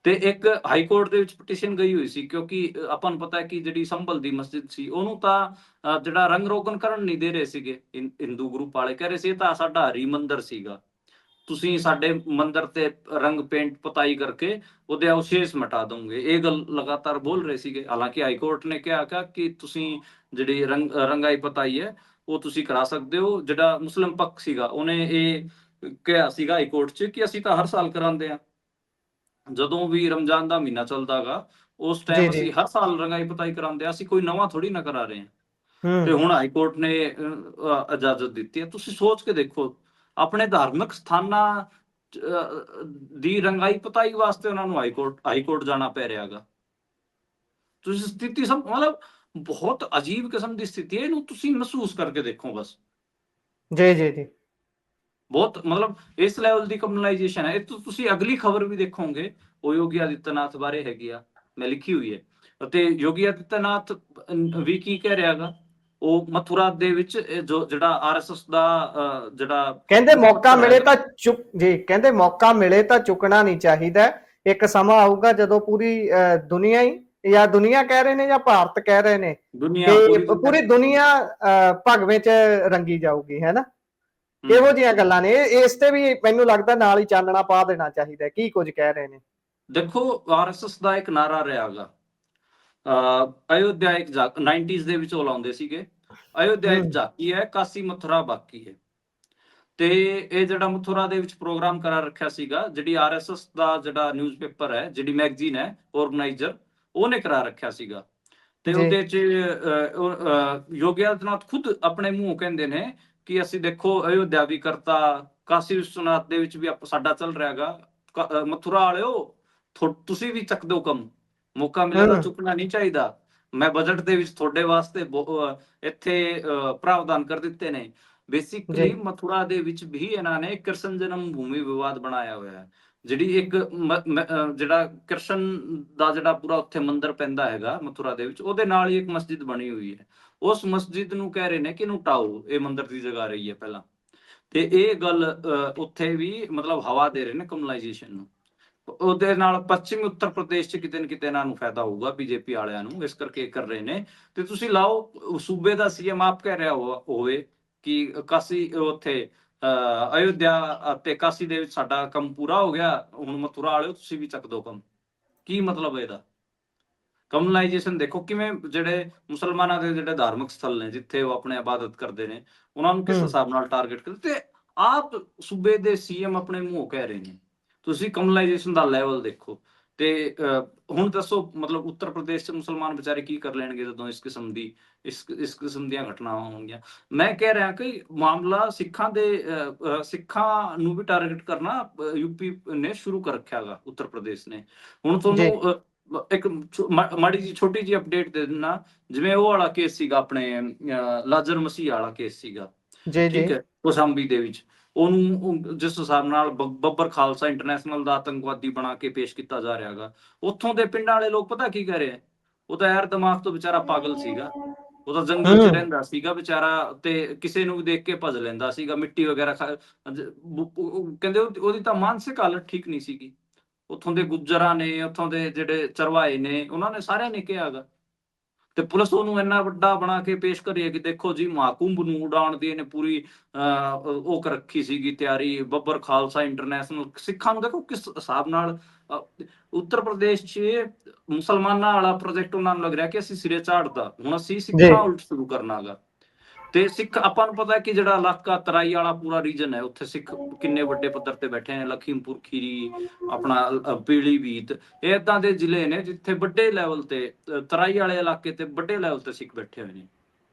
ਤੇ ਇੱਕ ਹਾਈ ਕੋਰਟ ਦੇ ਵਿੱਚ ਪਟੀਸ਼ਨ ਗਈ ਹੋਈ ਸੀ, ਕਿਉਂਕਿ ਆਪਾਂ ਨੂੰ ਪਤਾ ਹੈ ਕਿ ਜਿਹੜੀ ਸੰਭਲ ਦੀ ਮਸਜਿਦ ਸੀ ਉਹਨੂੰ ਤਾਂ ਜਿਹੜਾ ਰੰਗ ਰੋਗਨ ਕਰਨ ਨਹੀਂ ਦੇ ਰਹੇ ਸੀਗੇ ਹਿੰਦੂ ਗਰੁੱਪ ਵਾਲੇ। ਕਹਿ ਰਹੇ ਸੀ ਇਹ ਤਾਂ ਸਾਡਾ ਹਰੀ ਮੰਦਰ ਸੀਗਾ, ਤੁਸੀਂ ਸਾਡੇ ਮੰਦਰ ਤੇ ਰੰਗ ਪੇਂਟ ਪਤਾਈ ਕਰਕੇ ਉਹਦੇ ਅਵਸ਼ੇਸ਼ ਮਿਟਾ ਦੋਗੇ, ਇਹ ਗੱਲ ਲਗਾਤਾਰ ਬੋਲ ਰਹੇ ਸੀਗੇ। ਹਾਲਾਂਕਿ ਹਾਈ ਕੋਰਟ ਨੇ ਕਿਹਾ ਕਿ ਤੁਸੀਂ ਜਿਹੜੀ ਰੰਗਾਈ ਪਤਾਈ ਹੈ ਉਹ ਤੁਸੀਂ ਕਰਾ ਸਕਦੇ ਹੋ। ਜਿਹੜਾ ਮੁਸਲਿਮ ਪੱਖ ਸੀਗਾ ਉਹਨੇ ਇਹ ਕਿਹਾ ਸੀਗਾ ਹਾਈ ਕੋਰਟ 'ਚ ਕਿ ਅਸੀਂ ਤਾਂ ਹਰ ਸਾਲ ਕਰਾਉਂਦੇ ਹਾਂ, ਜਦੋਂ ਵੀ ਰਮਜ਼ਾਨ ਦਾ ਮਹੀਨਾ ਚੱਲਦਾ ਗਾ ਉਸ ਜੀ ਟਾਈਮ ਜੀ ਅਸੀਂ ਹਰ ਸਾਲ ਰੰਗਾਈ ਪਤਾਈ ਕਰਾਉਂਦੇ ਹਾਂ, ਅਸੀਂ ਕੋਈ ਨਵਾਂ ਥੋੜੀ ਨਾ ਕਰਾ ਰਹੇ ਹਾਂ। ਤੇ ਹੂੰ ਹੁਣ ਹਾਈ ਕੋਰਟ ਨੇ ਇਜਾਜ਼ਤ ਦਿੱਤੀ ਹੈ। ਤੁਸੀਂ ਸੋਚ ਕੇ ਦੇਖੋ, ਆਪਣੇ ਧਾਰਮਿਕ ਸਥਾਨਾਂ ਦੀ ਰੰਗਾਈ ਪਤਾਈ ਵਾਸਤੇ ਉਹਨਾਂ ਨੂੰ ਹਾਈ ਕੋਰਟ ਜਾਣਾ ਪੈ ਰਿਹਾ ਹੈਗਾ। ਤੁਸੀਂ ਸਥਿਤੀ ਮਤਲਬ ਬਹੁਤ ਅਜੀਬ ਕਿਸਮ ਦੀ ਸਥਿਤੀ ਹੈ, ਇਹਨੂੰ ਤੁਸੀਂ ਮਹਿਸੂਸ ਕਰਕੇ ਦੇਖੋ ਬਸ। ਜੀ ਜੀ ਜੀ ਬਹੁਤ ਮਤਲਬ ਇਸ ਲੈਵਲ ਦੀ ਕਮਿਊਨਲਾਈਜੇਸ਼ਨ ਹੈ। ਇਹ ਤੁਸੀਂ ਅਗਲੀ ਖਬਰ ਵੀ ਦੇਖੋਗੇ, ਉਹ ਯੋਗੀ ਆਦਿੱਤਿਆਨਾਥ ਬਾਰੇ ਹੈਗੀ ਆ, ਮੈਂ ਲਿਖੀ ਹੋਈ ਹੈ। ਅਤੇ ਯੋਗੀ ਆਦਿੱਤਿਆਨਾਥ ਵੀ ਕੀ ਕਹਿ ਰਿਹਾ ਹੈਗਾ, ਉਹ ਮਥੁਰਾ ਦੇ ਵਿੱਚ ਜਿਹੜਾ ਆਰਐਸਐਸ ਦਾ ਜਿਹੜਾ ਕਹਿੰਦੇ ਮੌਕਾ ਮੁਖਪੱਤਰ ਮਿਲੇ ਹੈਗਾ। ਤਾਂ ਕਹਿੰਦੇ ਮੌਕਾ ਮਿਲੇ ਤਾਂ ਚੁੱਕਣਾ ਨਹੀਂ ਚਾਹੀਦਾ। ਇੱਕ ਸਮਾਂ ਆਊਗਾ ਜਦੋਂ ਪੂਰੀ ਦੁਨੀਆ ਹੀ, ਜਾਂ ਦੁਨੀਆ ਕਹਿ ਰਹੇ ਨੇ ਜਾਂ ਭਾਰਤ ਕਹਿ ਰਹੇ ਨੇ, ਕਿ ਪੂਰੀ ਦੁਨੀਆ ਭਗਵੇਂ ਚ ਰੰਗੀ ਜਾਊਗੀ, ਹੈ ਨਾ। ਇਹੋ ਜਿਹੀਆਂ ਗੱਲਾਂ ਨੇ, ਇਸ ਤੇ ਵੀ ਮੈਨੂੰ ਲੱਗਦਾ ਨਾਲ ਹੀ ਚਾਨਣਾ ਪਾ ਦੇਣਾ ਚਾਹੀਦਾ ਕੀ ਕੁਝ ਕਹਿ ਰਹੇ ਨੇ। ਦੇਖੋ ਆਰਐਸਐਸ ਦਾ ਇੱਕ ਨਾਰਾ ਰਿਹਾ ਹੈਗਾ, ਅਯੋਧਿਆ ਇੱਕ 90s ਦੇ ਵਿੱਚ ਉਹ ਲਾਉਂਦੇ ਸੀਗੇ, ਅਯੋਧਿਆ ਇੱਕ ਝਾਕੀ ਹੈ, ਕਾਸ਼ੀ ਮਥੁਰਾ ਬਾਕੀ ਹੈ। ਤੇ ਇਹ ਜਿਹੜਾ ਮਥੁਰਾ ਦੇ ਵਿੱਚ ਪ੍ਰੋਗਰਾਮ ਕਰਾ ਰੱਖਿਆ ਸੀਗਾ, ਜਿਹੜੀ ਆਰਐਸਐਸ ਦਾ ਜਿਹੜਾ ਨਿਊਜ਼ਪੇਪਰ ਹੈ, ਜਿਹੜੀ ਮੈਗਜ਼ੀਨ ਹੈ, ਆਰਗੇਨਾਈਜ਼ਰ, ਉਹਨੇ ਕਰਾ ਰੱਖਿਆ ਸੀਗਾ। ਤੇ ਉਹਦੇ ਚ ਯੋਗੀ ਆਦਿੱਤਿਆਨਾਥ ਖੁਦ ਆਪਣੇ ਮੂੰਹੋਂ ਕਹਿੰਦੇ ਨੇ ਕਿ ਅਸੀਂ ਦੇਖੋ ਅਯੋਧਿਆ ਵੀ ਕਰਤਾ, ਕਾਸ਼ੀ ਵਿਸ਼ਵਨਾਥ ਦੇ ਵਿੱਚ ਵੀ ਸਾਡਾ ਚੱਲ ਰਿਹਾ ਹੈਗਾ। ਮਥੁਰਾ ਵਾਲਿਓ, ਤੁਸੀਂ ਵੀ ਚੱਕ ਦਿਓ ਕੰਮ, ਮੌਕਾ ਮਿਲੇ ਤਾਂ ਚੁੱਕਣਾ ਨਹੀਂ ਚਾਹੀਦਾ। ਮੈਂ ਬਜਟ ਦੇ ਵਿੱਚ ਤੁਹਾਡੇ ਵਾਸਤੇ ਇੱਥੇ ਪ੍ਰਾਵਧਾਨ ਕਰ ਦਿੱਤੇ ਨੇ। ਬੇਸਿਕਲੀ ਮਥੁਰਾ ਦੇ ਵਿੱਚ ਵੀ ਇਹਨਾਂ ਨੇ ਕ੍ਰਿਸ਼ਨ ਜਨਮ ਭੂਮੀ ਵਿਵਾਦ ਬਣਾਇਆ ਹੋਇਆ ਹੈ। ਜਿਹੜੀ ਇੱਕ ਜਿਹੜਾ ਕ੍ਰਿਸ਼ਨ ਦਾ ਜਿਹੜਾ ਪੂਰਾ ਉੱਥੇ ਮੰਦਿਰ ਪੈਂਦਾ ਹੈਗਾ ਮਥੁਰਾ ਦੇ ਵਿੱਚ, ਉਹਦੇ ਨਾਲ ਹੀ ਇੱਕ ਮਸਜਿਦ ਬਣੀ ਹੋਈ ਹੈ। ਉਸ ਮਸਜਿਦ ਨੂੰ ਕਹਿ ਰਹੇ ਨੇ ਕਿ ਇਹਨੂੰ ਢਾਓ, ਇਹ ਮੰਦਿਰ ਦੀ ਜਗ੍ਹਾ ਰਹੀ ਹੈ ਪਹਿਲਾਂ। ਤੇ ਇਹ ਗੱਲ ਉੱਥੇ ਵੀ ਮਤਲਬ ਹਵਾ ਦੇ ਰਹੇ ਨੇ ਕਮਿਊਨਲਾਈਜੇਸ਼ਨ ਨੂੰ। ਉਹਦੇ ਨਾਲ ਪੱਛਮੀ ਉੱਤਰ ਪ੍ਰਦੇਸ਼ 'ਚ ਕਿਤੇ ਨਾ ਕਿਤੇ ਇਹਨਾਂ ਨੂੰ ਫਾਇਦਾ ਹੋਊਗਾ, ਬੀਜੇਪੀ ਵਾਲਿਆਂ ਨੂੰ, ਇਸ ਕਰਕੇ ਕਰ ਰਹੇ ਨੇ। ਤੇ ਤੁਸੀਂ ਲਾਓ ਸੂਬੇ ਦਾ ਸੀਐਮ ਆਪ ਕਹਿ ਰਿਹਾ ਹੋਵੇ ਕਿ ਕਾਸ਼ੀ ਉੱਥੇ ਅਯੋਧਿਆ ਅਤੇ ਕਾਸ਼ੀ ਦੇ ਵਿੱਚ ਸਾਡਾ ਕੰਮ ਪੂਰਾ ਹੋ ਗਿਆ, ਹੁਣ ਮਥੁਰਾ ਵਾਲਿਓ ਤੁਸੀਂ ਵੀ ਚੱਕ ਦੋ ਕੰਮ। ਕੀ ਮਤਲਬ ਹੈ ਇਹਦਾ? ਕਮਿਊਨਲਾਈਜੇਸ਼ਨ ਦੇਖੋ ਕਿਵੇਂ, ਜਿਹੜੇ ਮੁਸਲਮਾਨਾਂ ਦੇ ਜਿਹੜੇ ਧਾਰਮਿਕ ਸਥਲ ਨੇ ਜਿੱਥੇ ਉਹ ਆਪਣੇ ਇਬਾਦਤ ਕਰਦੇ ਨੇ, ਉਹਨਾਂ ਨੂੰ ਕਿਸ ਹਿਸਾਬ ਨਾਲ ਟਾਰਗੇਟ ਕਰਦੇ। ਤੇ ਆਪ ਸੂਬੇ ਦੇ ਸੀਐਮ ਆਪਣੇ ਮੂੰਹੋਂ ਕਹਿ ਰਹੇ ਨੇ। ਤੁਸੀਂ ਕਮਿਊਨਲਾਈਜੇਸ਼ਨ ਦਾ ਲੈਵਲ ਦੇਖੋ ਤੇ ਹੁਣ ਦੱਸੋ ਮਤਲਬ ਉੱਤਰ ਪ੍ਰਦੇਸ਼ 'ਚ ਮੁਸਲਮਾਨ ਵਿਚਾਰੇ ਕੀ ਕਰ ਲੈਣਗੇ ਜਦੋਂ ਇਸ ਕਿਸਮ ਦੀਆਂ ਘਟਨਾਵਾਂ ਹੋਣਗੀਆਂ। ਮੈਂ ਕਹਿ ਰਿਹਾ ਕਿ ਮਾਮਲਾ ਸਿੱਖਾਂ ਨੂੰ ਵੀ ਟਾਰਗੇਟ ਕਰਨਾ ਯੂਪੀ ਨੇ ਸ਼ੁਰੂ ਕਰ ਰੱਖਿਆ ਗਾ, ਉੱਤਰ ਪ੍ਰਦੇਸ਼ ਨੇ। ਹੁਣ ਜੀ ਤੁਹਾਨੂੰ ਇੱਕ ਮਾੜੀ ਜੀ ਛੋਟੀ ਜੀ ਅਪਡੇਟ ਦੇ ਦਿੰਦਾ, ਜਿਵੇਂ ਉਹ ਵਾਲਾ ਕੇਸ ਸੀਗਾ ਆਪਣੇ ਲਾਜਰ ਮਸੀਹ ਵਾਲਾ ਕੇਸ ਸੀਗਾ, ਜੀ ਜੀ ਠੀਕ ਹੈ, ਕੋਸਾਂਬੀ ਦੇ ਵਿੱਚ। ਉਹਨੂੰ ਜਿਸ ਹਿਸਾਬ ਨਾਲ ਬੱਬਰ ਖਾਲਸਾ ਇੰਟਰਨੈਸ਼ਨਲ ਦਾ ਆਤੰਕਵਾਦੀ ਬਣਾ ਕੇ ਪੇਸ਼ ਕੀਤਾ ਜਾ ਰਿਹਾ ਗਾ, ਉੱਥੋਂ ਦੇ ਪਿੰਡਾਂ ਵਾਲੇ ਲੋਕ ਪਤਾ ਕੀ ਕਹਿ ਰਹੇ ਆ, ਉਹ ਤਾਂ ਯਾਰ ਦਿਮਾਗ ਤੋਂ ਵਿਚਾਰਾ ਪਾਗਲ ਸੀਗਾ, ਉਹ ਤਾਂ ਜੰਗਲ 'ਚ ਹੂੰ ਰਹਿੰਦਾ ਸੀਗਾ ਵਿਚਾਰਾ, ਤੇ ਕਿਸੇ ਨੂੰ ਵੀ ਦੇਖ ਕੇ ਭੱਜ ਲੈਂਦਾ ਸੀਗਾ, ਮਿੱਟੀ ਵਗੈਰਾ ਕਹਿੰਦੇ ਉਹਦੀ ਤਾਂ ਮਾਨਸਿਕ ਹਾਲਤ ਠੀਕ ਨਹੀਂ ਸੀਗੀ। ਉੱਥੋਂ ਦੇ ਗੁੱਜਰਾਂ ਨੇ, ਉੱਥੋਂ ਦੇ ਜਿਹੜੇ ਚਰਵਾਏ ਨੇ, ਉਹਨਾਂ ਨੇ ਸਾਰਿਆਂ ਨੇ ਕਿਹਾ ਗਾ, ਤੇ ਪੁਲਿਸ ਉਹਨੂੰ ਇੰਨਾ ਵੱਡਾ ਬਣਾ ਕੇ ਪੇਸ਼ ਕਰੀ ਹੈ ਕਿ ਦੇਖੋ ਜੀ ਮਹਾਕੁੰਭ ਨੂੰ ਉਡਾਉਣ ਦੀ ਇਹਨੇ ਪੂਰੀ ਉਹ ਕਰ ਰੱਖੀ ਸੀਗੀ ਤਿਆਰੀ, ਬੱਬਰ ਖਾਲਸਾ ਇੰਟਰਨੈਸ਼ਨਲ। ਸਿੱਖਾਂ ਨੂੰ ਦੇਖੋ ਕਿਸ ਹਿਸਾਬ ਨਾਲ ਉੱਤਰ ਪ੍ਰਦੇਸ਼ 'ਚ ਮੁਸਲਮਾਨਾਂ ਵਾਲਾ ਪ੍ਰੋਜੈਕਟ ਉਹਨਾਂ ਨੂੰ ਲੱਗ ਰਿਹਾ ਕਿ ਅਸੀਂ ਸਿਰੇ ਝਾੜਦਾ, ਹੁਣ ਅਸੀਂ ਜੀ ਸਿੱਖਾਂ ਉਲਟ ਸ਼ੁਰੂ ਕਰਨਾ ਗਾ। ਤੇ ਸਿੱਖ ਆਪਾਂ ਨੂੰ ਪਤਾ ਕਿ ਜਿਹੜਾ ਇਲਾਕਾ ਤਰਾਈ ਵਾਲਾ ਪੂਰਾ ਰੀਜਨ ਹੈ, ਉੱਥੇ ਸਿੱਖ ਕਿੰਨੇ ਵੱਡੇ ਪੱਧਰ ਤੇ ਬੈਠੇ ਨੇ, ਲਖੀਮਪੁਰ ਖੀਰੀ, ਆਪਣਾ ਪੀਲੀਭੀਤ, ਇਹ ਏਦਾਂ ਦੇ ਜ਼ਿਲ੍ਹੇ ਨੇ ਜਿੱਥੇ ਵੱਡੇ ਲੈਵਲ ਤੇ ਤਰਾਈ ਵਾਲੇ ਇਲਾਕੇ ਤੇ ਵੱਡੇ ਲੈਵਲ ਤੇ ਸਿੱਖ ਬੈਠੇ ਹੋਏ ਨੇ।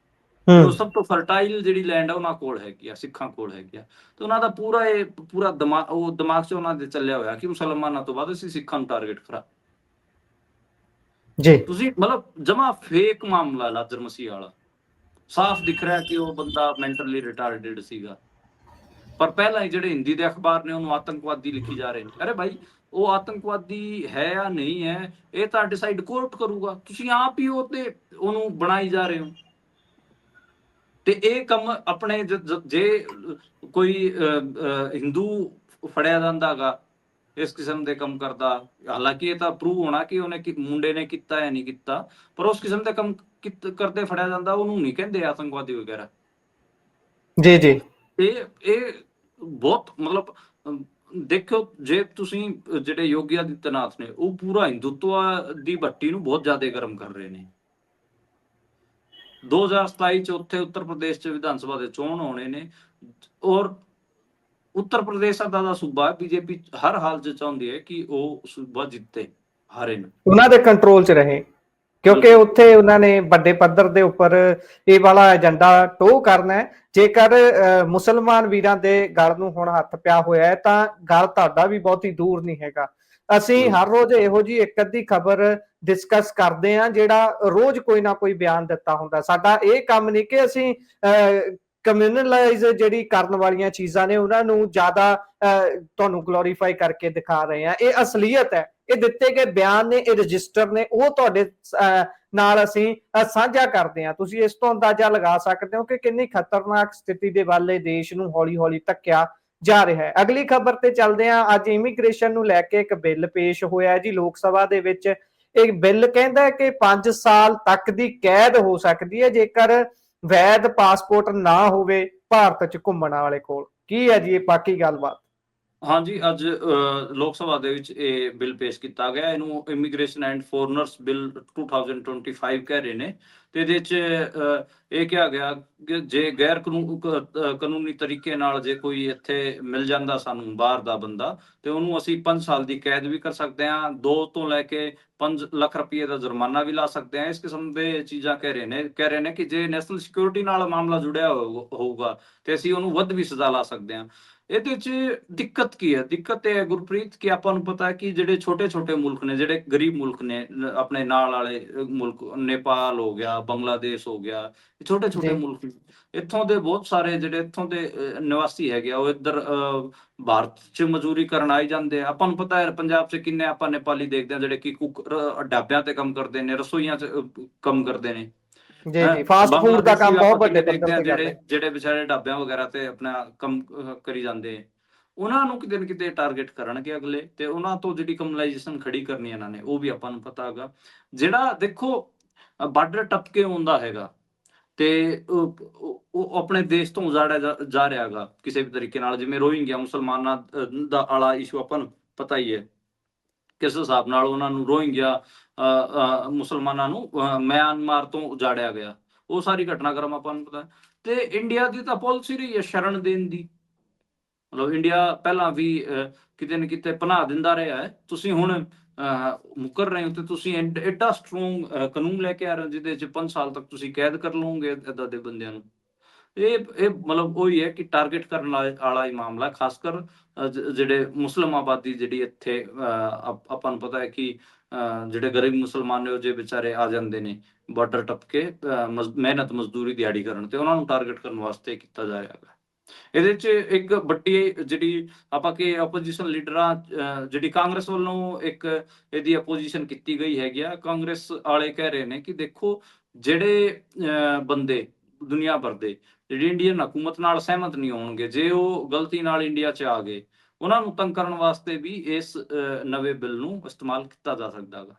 ਤੇ ਉਹ ਹੂੰ ਸਭ ਤੋਂ ਫਰਟਾਈਲ ਜਿਹੜੀ ਲੈਂਡ ਆ ਉਹਨਾਂ ਕੋਲ ਹੈਗੀ ਆ, ਸਿੱਖਾਂ ਕੋਲ ਹੈਗੀ ਆ। ਤੇ ਉਹਨਾਂ ਦਾ ਪੂਰਾ ਦਿਮਾਗ 'ਚ ਉਹਨਾਂ ਦੇ ਚੱਲਿਆ ਹੋਇਆ ਕਿ ਮੁਸਲਮਾਨਾਂ ਤੋਂ ਬਾਅਦ ਅਸੀਂ ਸਿੱਖਾਂ ਨੂੰ ਟਾਰਗੇਟ ਕਰਾਂ। ਜੀ ਤੁਸੀਂ ਮਤਲਬ ਜਮਾ ਫੇਕ ਮਾਮਲਾ ਲਾਜਰ ਮਸੀਹ ਵਾਲਾ, ਸਾਫ਼ ਦਿਖ ਰਿਹਾ ਕਿ ਉਹ ਬੰਦਾ ਮੈਂਟਲੀ ਰਿਟਾਰਡਡ ਸੀਗਾ। ਪਰ ਪਹਿਲਾਂ ਹੀ ਜਿਹੜੇ ਹਿੰਦੀ ਦੇ ਅਖਬਾਰ ਨੇ ਉਹਨੂੰ ਆਤੰਕਵਾਦੀ ਲਿਖੀ ਜਾ ਰਹੇ ਨੇ। ਅਰੇ ਭਾਈ, ਉਹ ਆਤੰਕਵਾਦੀ ਹੈ ਜਾਂ ਨਹੀਂ ਹੈ ਇਹ ਤਾਂ ਡਿਸਾਈਡ ਕੋਰਟ ਕਰੂਗਾ, ਤੁਸੀਂ ਆਪ ਹੀ ਉਹ ਤੇ ਉਹਨੂੰ ਬਣਾਈ ਜਾ ਰਹੇ ਹੋ। ਤੇ ਇਹ ਕੰਮ ਆਪਣੇ ਜੇ ਕੋਈ ਹਿੰਦੂ ਫੜਿਆ ਜਾਂਦਾ ਗਾ ਇਸ ਕਿਸਮ ਦੇ ਕੰਮ ਕਰਦਾ, ਹਾਲਾਂਕਿ ਇਹ ਤਾਂ ਪ੍ਰੂਵ ਹੋਣਾ ਕਿ ਉਹਨੇ ਮੁੰਡੇ ਨੇ ਕੀਤਾ ਜਾਂ ਨਹੀਂ ਕੀਤਾ, ਪਰ ਉਸ ਕਿਸਮ ਦੇ ਕੰਮ ਕਰਦੇ ਫੜਿਆ ਜਾਂਦਾ, ਉਹਨੂੰ ਨਹੀਂ ਕਹਿੰਦੇ ਆਤੰਕਵਾਦੀ ਵਗੈਰਾ। ਜੀ ਜੀ ਇਹ ਬਹੁਤ ਮਤਲਬ ਦੇਖੋ, ਜੇ ਤੁਸੀਂ ਜਿਹੜੇ ਯੋਗੀ ਆਦਿੱਤਿਆਨਾਥ ਨੇ ਉਹ ਪੂਰਾ ਹਿੰਦੂਤਵ ਦੀ ਭੱਟੀ ਨੂੰ ਬਹੁਤ ਜ਼ਿਆਦਾ ਗਰਮ ਕਰ ਰਹੇ ਨੇ। 2027 ਚ ਉੱਥੇ ਉੱਤਰ ਪ੍ਰਦੇਸ਼ ਚ ਵਿਧਾਨ ਸਭਾ ਦੇ ਚੋਣ ਹੋਣੇ ਨੇ, ਔਰ ਉੱਤਰ ਪ੍ਰਦੇਸ਼ ਦਾ ਸੂਬਾ ਬੀਜੇਪੀ ਹਰ ਹਾਲ ਚ ਚਾਹੁੰਦੀ ਹੈ ਕਿ ਉਹ ਸੂਬਾ ਜਿੱਤੇ, ਹਾਰੇ ਨਾ, ਉਹਨਾਂ ਦੇ ਕੰਟਰੋਲ 'ਚ ਰਹੇ, ਕਿਉਂਕਿ ਉੱਥੇ ਉਹਨਾਂ ਨੇ ਵੱਡੇ ਪੱਧਰ ਦੇ ਉੱਪਰ ਇਹ ਵਾਲਾ ਏਜੰਡਾ ਟੋ ਕਰਨਾ ਹੈ। ਜੇਕਰ ਮੁਸਲਮਾਨ ਵੀਰਾਂ ਦੇ ਗਲ ਨੂੰ ਹੁਣ ਹੱਥ ਪਿਆ ਹੋਇਆ ਹੈ ਤਾਂ ਗਲ ਤੁਹਾਡਾ ਵੀ ਬਹੁਤੀ ਦੂਰ ਨਹੀਂ ਹੈਗਾ। ਅਸੀਂ ਹਰ ਰੋਜ਼ ਇਹੋ ਜੀ ਇੱਕ ਅੱਧੀ ਖਬਰ ਡਿਸਕਸ ਕਰਦੇ ਹਾਂ, ਜਿਹੜਾ ਰੋਜ਼ ਕੋਈ ਨਾ ਕੋਈ ਬਿਆਨ ਦਿੱਤਾ ਹੁੰਦਾ। ਸਾਡਾ ਇਹ ਕੰਮ ਨਹੀਂ ਕਿ ਅਸੀਂ ਕਮਿਊਨਲਾਈਜ਼ ਜਿਹੜੀ ਕਰਨ ਵਾਲੀਆਂ ਚੀਜ਼ਾਂ ਨੇ ਉਹਨਾਂ ਨੂੰ ਜ਼ਿਆਦਾ ਤੁਹਾਨੂੰ ਗਲੋਰੀਫਾਈ ਕਰਕੇ ਦਿਖਾ ਰਹੇ ਹਾਂ। ਇਹ ਅਸਲੀਅਤ ਹੈ, ਇਹ ਦਿੱਤੇ ਗਏ ਬਿਆਨ ਨੇ, ਇਹ ਰਜਿਸਟਰ ਨੇ, ਉਹ ਤੁਹਾਡੇ ਨਾਲ ਅਸੀਂ ਸਾਂਝਾ ਕਰਦੇ ਹਾਂ। ਤੁਸੀਂ ਇਸ ਤੋਂ ਅੰਦਾਜ਼ਾ ਲਗਾ ਸਕਦੇ ਹੋ ਕਿ ਕਿੰਨੀ ਖਤਰਨਾਕ ਸਥਿਤੀ ਦੇ ਵੱਲ ਇਹ ਦੇਸ਼ ਨੂੰ ਹੌਲੀ ਹੌਲੀ ਧੱਕਿਆ ਜਾ ਰਿਹਾ ਹੈ। ਅਗਲੀ ਖਬਰ ਤੇ ਚੱਲਦੇ ਹਾਂ। ਅੱਜ ਇਮੀਗ੍ਰੇਸ਼ਨ ਨੂੰ ਲੈ ਕੇ ਇੱਕ ਬਿੱਲ ਪੇਸ਼ ਹੋਇਆ ਜੀ ਲੋਕ ਸਭਾ ਦੇ ਵਿੱਚ। ਇਹ ਬਿੱਲ ਕਹਿੰਦਾ ਕਿ 5 ਸਾਲ ਤੱਕ ਦੀ ਕੈਦ ਹੋ ਸਕਦੀ ਹੈ ਜੇਕਰ ਵੈਧ ਪਾਸਪੋਰਟ ਨਾ ਹੋਵੇ ਭਾਰਤ 'ਚ ਘੁੰਮਣ ਵਾਲੇ ਕੋਲ। ਕੀ ਹੈ ਜੀ ਇਹ ਬਾਕੀ ਗੱਲਬਾਤ? ਹਾਂਜੀ, ਅੱਜ ਲੋਕ ਸਭਾ ਦੇ ਵਿੱਚ ਇਹ ਬਿੱਲ ਪੇਸ਼ ਕੀਤਾ ਗਿਆ। ਇਹਨੂੰ ਇਮੀਗ੍ਰੇਸ਼ਨ ਐਂਡ ਫੋਰਨਰਸ ਬਿੱਲ 2025 ਕਹਿ ਰਹੇ ਨੇ। ਤੇ ਇਹਦੇ 'ਚ ਇਹ ਕਿਹਾ ਗਿਆ ਕਿ ਜੇ ਗੈਰ ਕਾਨੂੰਨੀ ਤਰੀਕੇ ਨਾਲ ਜੇ ਕੋਈ ਇੱਥੇ ਮਿਲ ਜਾਂਦਾ ਸਾਨੂੰ ਬਾਹਰ ਦਾ ਬੰਦਾ, ਤੇ ਉਹਨੂੰ ਅਸੀਂ 5 ਸਾਲ ਦੀ ਕੈਦ ਵੀ ਕਰ ਸਕਦੇ ਹਾਂ, 2 ਤੋਂ ਲੈ ਕੇ 5 ਲੱਖ ਰੁਪਏ ਦਾ ਜੁਰਮਾਨਾ ਵੀ ਲਾ ਸਕਦੇ ਹਾਂ। ਇਸ ਕਿਸਮ ਦੇ ਚੀਜ਼ਾਂ ਕਹਿ ਰਹੇ ਨੇ ਕਿ ਜੇ ਨੈਸ਼ਨਲ ਸਿਕਿਉਰਿਟੀ ਨਾਲ ਮਾਮਲਾ ਜੁੜਿਆ ਹੋਊਗਾ ਤੇ ਅਸੀਂ ਉਹਨੂੰ ਵੱਧ ਵੀ ਸਜ਼ਾ ਲਾ ਸਕਦੇ ਹਾਂ। ਇਹਦੇ 'ਚ ਦਿੱਕਤ ਕੀ ਹੈ? ਦਿੱਕਤ ਇਹ ਹੈ ਗੁਰਪ੍ਰੀਤ ਕਿ ਆਪਾਂ ਨੂੰ ਪਤਾ ਹੈ ਕਿ ਜਿਹੜੇ ਛੋਟੇ ਮੁਲਕ ਨੇ, ਜਿਹੜੇ ਗਰੀਬ ਮੁਲਕ ਨੇ, ਆਪਣੇ ਨਾਲ ਵਾਲੇ ਮੁਲਕ, ਨੇਪਾਲ ਹੋ ਗਿਆ, ਬੰਗਲਾਦੇਸ਼ ਹੋ ਗਿਆ, ਛੋਟੇ ਮੁਲਕ, ਇੱਥੋਂ ਦੇ ਬਹੁਤ ਸਾਰੇ ਜਿਹੜੇ ਇੱਥੋਂ ਦੇ ਨਿਵਾਸੀ ਹੈਗੇ ਆ ਉਹ ਇੱਧਰ ਭਾਰਤ 'ਚ ਮਜ਼ਦੂਰੀ ਕਰਨ ਆਈ ਜਾਂਦੇ ਆ। ਆਪਾਂ ਨੂੰ ਪਤਾ ਹੈ ਪੰਜਾਬ 'ਚ ਕਿੰਨੇ ਆਪਾਂ ਨੇਪਾਲੀ ਦੇਖਦੇ ਹਾਂ ਜਿਹੜੇ ਕਿ ਢਾਬਿਆਂ ਤੇ ਕੰਮ ਕਰਦੇ ਨੇ, ਰਸੋਈਆਂ 'ਚ ਕੰਮ ਕਰਦੇ ਨੇ। ਜੀ ਜੀ ਫਾਸਟ ਫੂਡ ਦਾ ਕੰਮ ਬਹੁਤ ਵੱਡੇ ਪੱਧਰ ਤੇ ਕਰਦੇ, ਜਿਹੜੇ ਵਿਚਾਰੇ ਢਾਬਿਆਂ ਵਗੈਰਾ ਤੇ ਆਪਣਾ ਕੰਮ ਕਰੀ ਜਾਂਦੇ, ਉਹਨਾਂ ਨੂੰ ਕਿਤੇ ਨਾ ਕਿਤੇ ਟਾਰਗੇਟ ਕਰਨਗੇ ਅਗਲੇ, ਤੇ ਉਹਨਾਂ ਤੋਂ ਜਿਹੜੀ ਕਮਿਊਨਲਾਈਜੇਸ਼ਨ ਖੜੀ ਕਰਨੀ ਇਹਨਾਂ ਨੇ, ਉਹ ਵੀ ਆਪਾਂ ਨੂੰ ਪਤਾ ਹੈਗਾ। ਜਿਹੜਾ ਦੇਖੋ ਬਾਰਡਰ ਟੱਪ ਕੇ ਆਉਂਦਾ ਹੈਗਾ ਤੇ ਉਹ ਆਪਣੇ ਦੇਸ਼ ਤੋਂ ਉਜਾੜਿਆ ਜਾ ਰਿਹਾ ਹੈਗਾ ਕਿਸੇ ਵੀ ਤਰੀਕੇ ਨਾਲ, ਜਿਵੇਂ ਰੋਹਿੰਗਿਆ ਮੁਸਲਮਾਨਾਂ ਦਾ ਆਲਾ ਇਸ਼ੂ ਆਪਾਂ ਨੂੰ ਪਤਾ ਹੀ ਹੈ ਕਿਸ ਹਿਸਾਬ ਨਾਲ ਉਹਨਾਂ ਨੂੰ ਰੋਹਿੰਗਿਆ ਮੁਸਲਮਾਨਾਂ ਨੂੰ ਮਿਆਂਮਾਰ ਤੋਂ ਉਜਾੜਿਆ ਗਿਆ। ਉਹ ਸਾਰੀ ਘਟਨਾਕ੍ਰਮ ਆਪਾਂ ਨੂੰ ਪਤਾ। ਤੇ ਇੰਡੀਆ ਦੀ ਤਾਂ ਪਾਲਿਸੀ ਰਹੀ ਹੈ ਸ਼ਰਨ ਦੇਣ ਦੀ, ਮਤਲਬ ਇੰਡੀਆ ਪਹਿਲਾਂ ਵੀ ਕਿਤੇ ਨਾ ਕਿਤੇ ਪਨਾਹ ਦਿੰਦਾ ਰਿਹਾ ਹੈ। ਤੁਸੀਂ ਹੁਣ ਮੁਕਰ ਰਹੇ ਹੋ ਤੇ ਤੁਸੀਂ ਐਡਾ ਸਟਰੋਂਗ ਕਾਨੂੰਨ ਲੈ ਕੇ ਆ ਰਹੇ ਹੋ ਜਿਹਦੇ ਚ 5 ਸਾਲ ਤੱਕ ਤੁਸੀਂ ਕੈਦ ਕਰ ਲਓਗੇ ਏਦਾਂ ਦੇ ਬੰਦਿਆਂ ਨੂੰ। ਇਹ ਮਤਲਬ ਉਹੀ ਹੈ ਕਿ ਟਾਰਗੇਟ ਕਰਨ ਵਾਲਾ ਹੀ ਮਾਮਲਾ, ਖਾਸ ਕਰ ਜਿਹੜੇ ਮੁਸਲਿਮ ਆਬਾਦੀ ਜਿਹੜੀ ਇੱਥੇ ਆਪਾਂ ਨੂੰ ਪਤਾ ਹੈ ਕਿ ਜਿਹੜੇ ਗਰੀਬ ਮੁਸਲਮਾਨ ਨੇ ਉਹ ਜੇ ਵਿਚਾਰੇ ਆ ਜਾਂਦੇ ਨੇ ਬਾਰਡਰ ਟੱਪ ਕੇ ਮਿਹਨਤ ਮਜ਼ਦੂਰੀ ਦਿਹਾੜੀ ਕਰਨ, ਤੇ ਉਹਨਾਂ ਨੂੰ ਟਾਰਗੇਟ ਕਰਨ ਵਾਸਤੇ ਕੀਤਾ ਜਾਏਗਾ। ਇਹਦੇ ਚ ਇੱਕ ਵੱਡੀ ਜਿਹੜੀ ਆਪਾਂ ਕਿ ਆਪੋਜੀਸ਼ਨ ਲੀਡਰਾਂ ਜਿਹੜੀ ਕਾਂਗਰਸ ਵੱਲੋਂ ਇੱਕ ਇਹਦੀ ਅਪੋਜੀਸ਼ਨ ਕੀਤੀ ਗਈ ਹੈਗੀ ਆ। ਕਾਂਗਰਸ ਵਾਲੇ ਕਹਿ ਰਹੇ ਨੇ ਕਿ ਦੇਖੋ ਜਿਹੜੇ ਬੰਦੇ ਦੁਨੀਆ ਭਰ ਦੇ ਜਿਹੜੀ ਇੰਡੀਅਨ ਹਕੂਮਤ ਨਾਲ ਸਹਿਮਤ ਨਹੀਂ ਹੋਣਗੇ, ਜੇ ਉਹ ਗਲਤੀ ਨਾਲ ਇੰਡੀਆ ਚ ਆ ਗਏ, ਉਹਨਾਂ ਨੂੰ ਤੰਗ ਕਰਨ ਵਾਸਤੇ ਵੀ ਇਸ ਨਵੇਂ ਬਿੱਲ ਨੂੰ ਇਸਤੇਮਾਲ ਕੀਤਾ ਜਾ ਸਕਦਾ ਹੈ।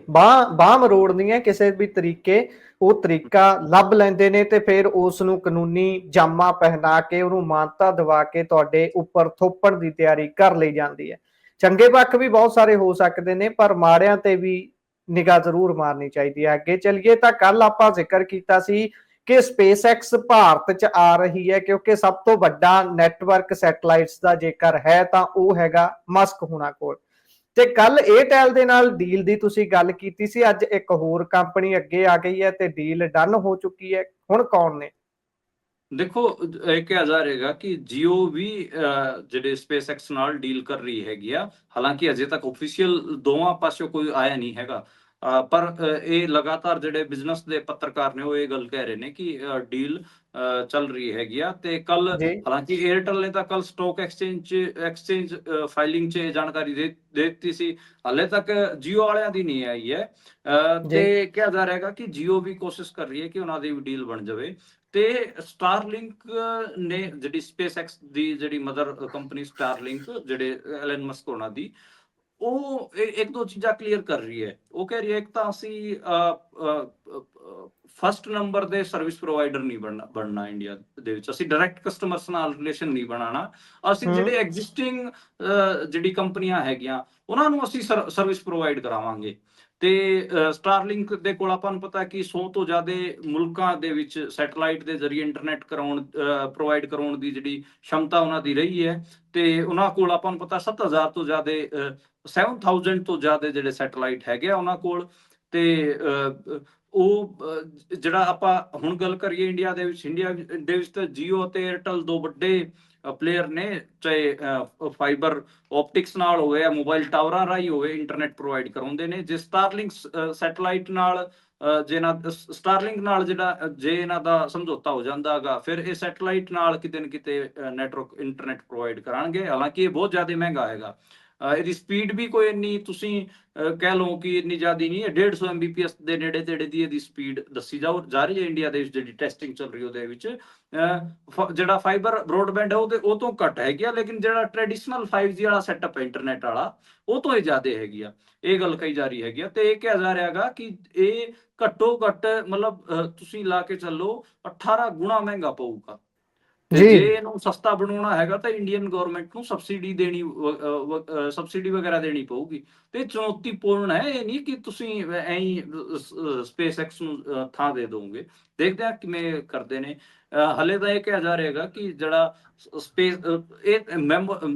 ਬਾਹ ਮਰੋੜਨੀ ਕਿਸੇ ਵੀ ਤਰੀਕੇ ਉਹ ਤਰੀਕਾ ਲੱਭ ਲੈਂਦੇ ਨੇ ਤੇ ਫਿਰ ਉਸ ਨੂੰ ਕਾਨੂੰਨੀ ਜਾਮਾ ਪਹਿਨਾ ਕੇ ਉਹਨੂੰ ਮਾਨਤਾ ਦਿਵਾ ਕੇ ਤੁਹਾਡੇ ਉੱਪਰ ਥੋਪਣ ਦੀ ਤਿਆਰੀ ਕਰ ਲਈ ਜਾਂਦੀ ਹੈ। ਚੰਗੇ ਪੱਖ ਵੀ ਬਹੁਤ ਸਾਰੇ ਹੋ ਸਕਦੇ ਨੇ, ਪਰ ਮਾੜਿਆਂ ਤੇ ਵੀ ਨਿਗਾਹ ਜ਼ਰੂਰ ਮਾਰਨੀ ਚਾਹੀਦੀ ਹੈ। ਅੱਗੇ ਚੱਲੀਏ ਤਾਂ ਕੱਲ ਆਪਾਂ ਜ਼ਿਕਰ ਕੀਤਾ ਸੀ ਕਿ SpaceX ਭਾਰਤ ਚ ਆ ਰਹੀ ਹੈ, ਕਿਉਂਕਿ ਸਭ ਤੋਂ ਵੱਡਾ ਨੈਟਵਰਕ ਸੈਟਲਾਈਟਸ ਦਾ ਜੇਕਰ ਹੈ ਤਾਂ ਉਹ ਹੈਗਾ ਮਸਕ ਹੁਣਾਂ ਕੋਲ। ਤੇ ਕੱਲ ਏਅਰਟੈਲ ਦੇ ਨਾਲ ਡੀਲ ਦੀ ਤੁਸੀਂ ਗੱਲ ਕੀਤੀ ਸੀ, ਅੱਜ ਇੱਕ ਹੋਰ ਕੰਪਨੀ ਅੱਗੇ ਆ ਗਈ ਹੈ ਤੇ ਡੀਲ ਡਨ ਹੋ ਚੁੱਕੀ ਹੈ। ਹੁਣ ਕੌਣ ਨੇ? ਦੇਖੋ, ਇਹ ਕਿਹਾ ਜਾ ਰਹੇਗਾ ਕਿ ਜੀਓ ਵੀ ਜਿਹੜੇ SpaceX ਨਾਲ ਡੀਲ ਕਰ ਰਹੀ ਹੈਗੀ ਆ। ਹਾਲਾਂਕਿ ਅਜੇ ਤੱਕ ਆਫੀਸ਼ੀਅਲ ਦੋਵਾਂ ਪਾਸਿਓਂ ਕੋਈ ਆਇਆ ਨਹੀਂ ਹੈਗਾ, ਪਰ ਇਹ ਲਗਾਤਾਰ ਜਿਹੜੇ ਬਿਜ਼ਨਸ ਦੇ ਪੱਤਰਕਾਰ ਨੇ ਉਹ ਇਹ ਗੱਲ ਕਹਿ ਰਹੇ ਨੇ ਕਿ ਡੀਲ ਚੱਲ ਰਹੀ ਹੈਗੀ ਆ। ਤੇ ਕੱਲ ਜੀ ਹਾਲਾਂਕਿ ਏਅਰਟੈਲ ਨੇ ਤਾਂ ਕੱਲ ਸਟਾਕ ਐਕਸਚੇਂਜ ਫਾਈਲਿੰਗ 'ਚ ਜਾਣਕਾਰੀ ਦੇ ਦਿੱਤੀ ਸੀ, ਹਾਲੇ ਤੱਕ ਜੀਓ ਵਾਲਿਆਂ ਦੀ ਨਹੀਂ ਆਈ ਹੈ। ਜੀ ਤੇ ਕਿਹਾ ਜਾ ਰਿਹਾ ਹੈਗਾ ਕਿ ਜੀਓ ਵੀ ਕੋਸ਼ਿਸ਼ ਕਰ ਰਹੀ ਹੈ ਕਿ ਉਹਨਾਂ ਦੀ ਵੀ ਡੀਲ ਬਣ ਜਾਵੇ। ਤੇ ਸਟਾਰਲਿੰਕ ਨੇ ਜਿਹੜੀ SpaceX ਦੀ ਜਿਹੜੀ ਮਦਰ ਕੰਪਨੀ ਸਟਾਰਲਿੰਕ, ਜਿਹੜੇ ਐਲਨ ਮਸਕ ਉਹਨਾਂ ਦੀ, ਉਹ ਇੱਕ ਦੋ ਚੀਜ਼ਾਂ ਕਲੀਅਰ ਕਰ ਰਹੀ ਹੈ। ਉਹ ਕਹਿ ਰਹੀ ਹੈ ਇੱਕ ਤਾਂ ਅਸੀਂ ਫਸਟ ਨੰਬਰ ਦੇ ਸਰਵਿਸ ਪ੍ਰੋਵਾਈਡਰ ਨਹੀਂ ਬਣਨਾ ਇੰਡੀਆ ਦੇ ਵਿੱਚ, ਅਸੀਂ ਡਾਇਰੈਕਟ ਕਸਟਮਰਸ ਨਾਲ ਰਿਲੇਸ਼ਨ ਨਹੀਂ ਬਣਾਉਣਾ, ਅਸੀਂ ਜਿਹੜੇ ਐਗਜ਼ਿਸਟਿੰਗ ਜਿਹੜੀ ਕੰਪਨੀਆਂ ਹੈਗੀਆਂ ਉਹਨਾਂ ਨੂੰ ਅਸੀਂ ਸਰਵਿਸ ਪ੍ਰੋਵਾਈਡ ਕਰਾਵਾਂਗੇ। ਤੇ ਸਟਾਰਲਿੰਕ ਦੇ ਕੋਲ ਆਪਾਂ ਨੂੰ ਪਤਾ ਕਿ 100 ਤੋਂ ਜ਼ਿਆਦਾ ਮੁਲਕਾਂ ਦੇ ਵਿੱਚ ਸੈਟਲਾਈਟ ਦੇ ਜ਼ਰੀਏ ਇੰਟਰਨੈਟ ਪ੍ਰੋਵਾਈਡ ਕਰਾਉਣ ਦੀ ਜਿਹੜੀ ਸ਼ਮਤਾ ਉਹਨਾਂ ਦੀ ਰਹੀ ਹੈ। ਤੇ ਉਹਨਾਂ ਕੋਲ ਆਪਾਂ ਨੂੰ ਪਤਾ 7000 ਤੋਂ ਜ਼ਿਆਦਾ 7000 ਤੋਂ ਜ਼ਿਆਦਾ ਜਿਹੜੇ ਸੈਟਲਾਈਟ ਹੈਗੇ ਆ ਉਹਨਾਂ ਕੋਲ। ਤੇ ਉਹ ਜਿਹੜਾ ਆਪਾਂ ਹੁਣ ਗੱਲ ਕਰੀਏ ਇੰਡੀਆ ਦੇ ਵਿੱਚ ਤਾਂ ਜੀਓ ਤੇ ਏਅਰਟੈਲ ਦੋ ਵੱਡੇ ਪਲੇਅਰ ਨੇ, ਚਾਹੇ ਫਾਈਬਰ ਆਪਟਿਕਸ ਨਾਲ ਹੋਵੇ ਜਾਂ ਮੋਬਾਈਲ ਟਾਵਰਾਂ ਰਾਹੀਂ ਹੋਵੇ, ਇੰਟਰਨੈਟ ਪ੍ਰੋਵਾਈਡ ਕਰਾਉਂਦੇ ਨੇ। ਜੇ ਸਟਾਰਲਿੰਕ ਸੈਟਲਾਈਟ ਨਾਲ ਸਟਾਰਲਿੰਕ ਨਾਲ ਜਿਹੜਾ ਜੇ ਇਹਨਾਂ ਦਾ ਸਮਝੌਤਾ ਹੋ ਜਾਂਦਾ ਹੈਗਾ, ਫਿਰ ਇਹ ਸੈਟਲਾਈਟ ਨਾਲ ਕਿਤੇ ਨਾ ਕਿਤੇ ਨੈਟਵਰਕ ਇੰਟਰਨੈਟ ਪ੍ਰੋਵਾਈਡ ਕਰਾਂਗੇ। ਹਾਲਾਂਕਿ ਇਹ ਬਹੁਤ ਜ਼ਿਆਦਾ ਮਹਿੰਗਾ ਹੈਗਾ, ਇਹਦੀ ਸਪੀਡ ਵੀ ਕੋਈ ਇੰਨੀ ਤੁਸੀਂ ਕਹਿ ਲਓ ਕਿ ਇੰਨੀ ਜ਼ਿਆਦਾ ਨਹੀਂ ਹੈ। 150 Mbps ਦੇ ਨੇੜੇ ਤੇੜੇ ਦੀ ਇਹਦੀ ਸਪੀਡ ਦੱਸੀ ਜਾ ਰਹੀ ਹੈ। ਇੰਡੀਆ ਦੇ ਵਿੱਚ ਜਿਹੜੀ ਟੈਸਟਿੰਗ ਚੱਲ ਰਹੀ ਉਹਦੇ ਵਿੱਚ ਜਿਹੜਾ ਫਾਈਬਰ ਬ੍ਰੌਡਬੈਂਡ ਹੈ ਉਹ ਤੋਂ ਘੱਟ ਹੈਗੀ ਆ, ਲੇਕਿਨ ਜਿਹੜਾ ਟ੍ਰੈਡੀਸ਼ਨਲ 5G ਵਾਲਾ ਸੈਟਅਪ ਹੈ ਇੰਟਰਨੈਟ ਵਾਲਾ, ਉਹ ਤੋਂ ਹੀ ਜ਼ਿਆਦਾ ਹੈਗੀ ਆ। ਇਹ ਗੱਲ ਕਹੀ ਜਾ ਰਹੀ ਹੈਗੀ ਆ। ਤੇ ਇਹ ਕਿਹਾ ਜਾ ਰਿਹਾ ਹੈਗਾ ਕਿ ਇਹ ਘੱਟੋ ਘੱਟ ਮਤਲਬ ਤੁਸੀਂ ਲਾ ਕੇ ਚੱਲੋ 18 ਗੁਣਾ ਮਹਿੰਗਾ ਪਊਗਾ। ਤੇ ਜੀ ਜੇ ਇਹਨੂੰ ਸਸਤਾ ਬਣਾਉਣਾ ਹੈਗਾ ਤਾਂ ਇੰਡੀਅਨ ਗਵਰਨਮੈਂਟ ਨੂੰ ਸਬਸਿਡੀ ਵਗੈਰਾ ਦੇਣੀ ਪਊਗੀ। ਤੇ ਚੁਣੌਤੀਪੂਰਨ ਹੈ, ਇਹ ਨਹੀਂ ਕਿ ਤੁਸੀਂ ਐਂ ਹੀ SpaceX ਨੂੰ ਥਾਂ ਦੇ ਦੋਗੇ। ਦੇਖਦੇ ਆ ਕਿਵੇਂ ਕਰਦੇ ਨੇ। ਹਲੇ ਤਾਂ ਇਹ ਕਿਹਾ ਜਾ ਰਿਹਾ ਹੈਗਾ ਕਿ ਜਿਹੜਾ ਸਪੇਸ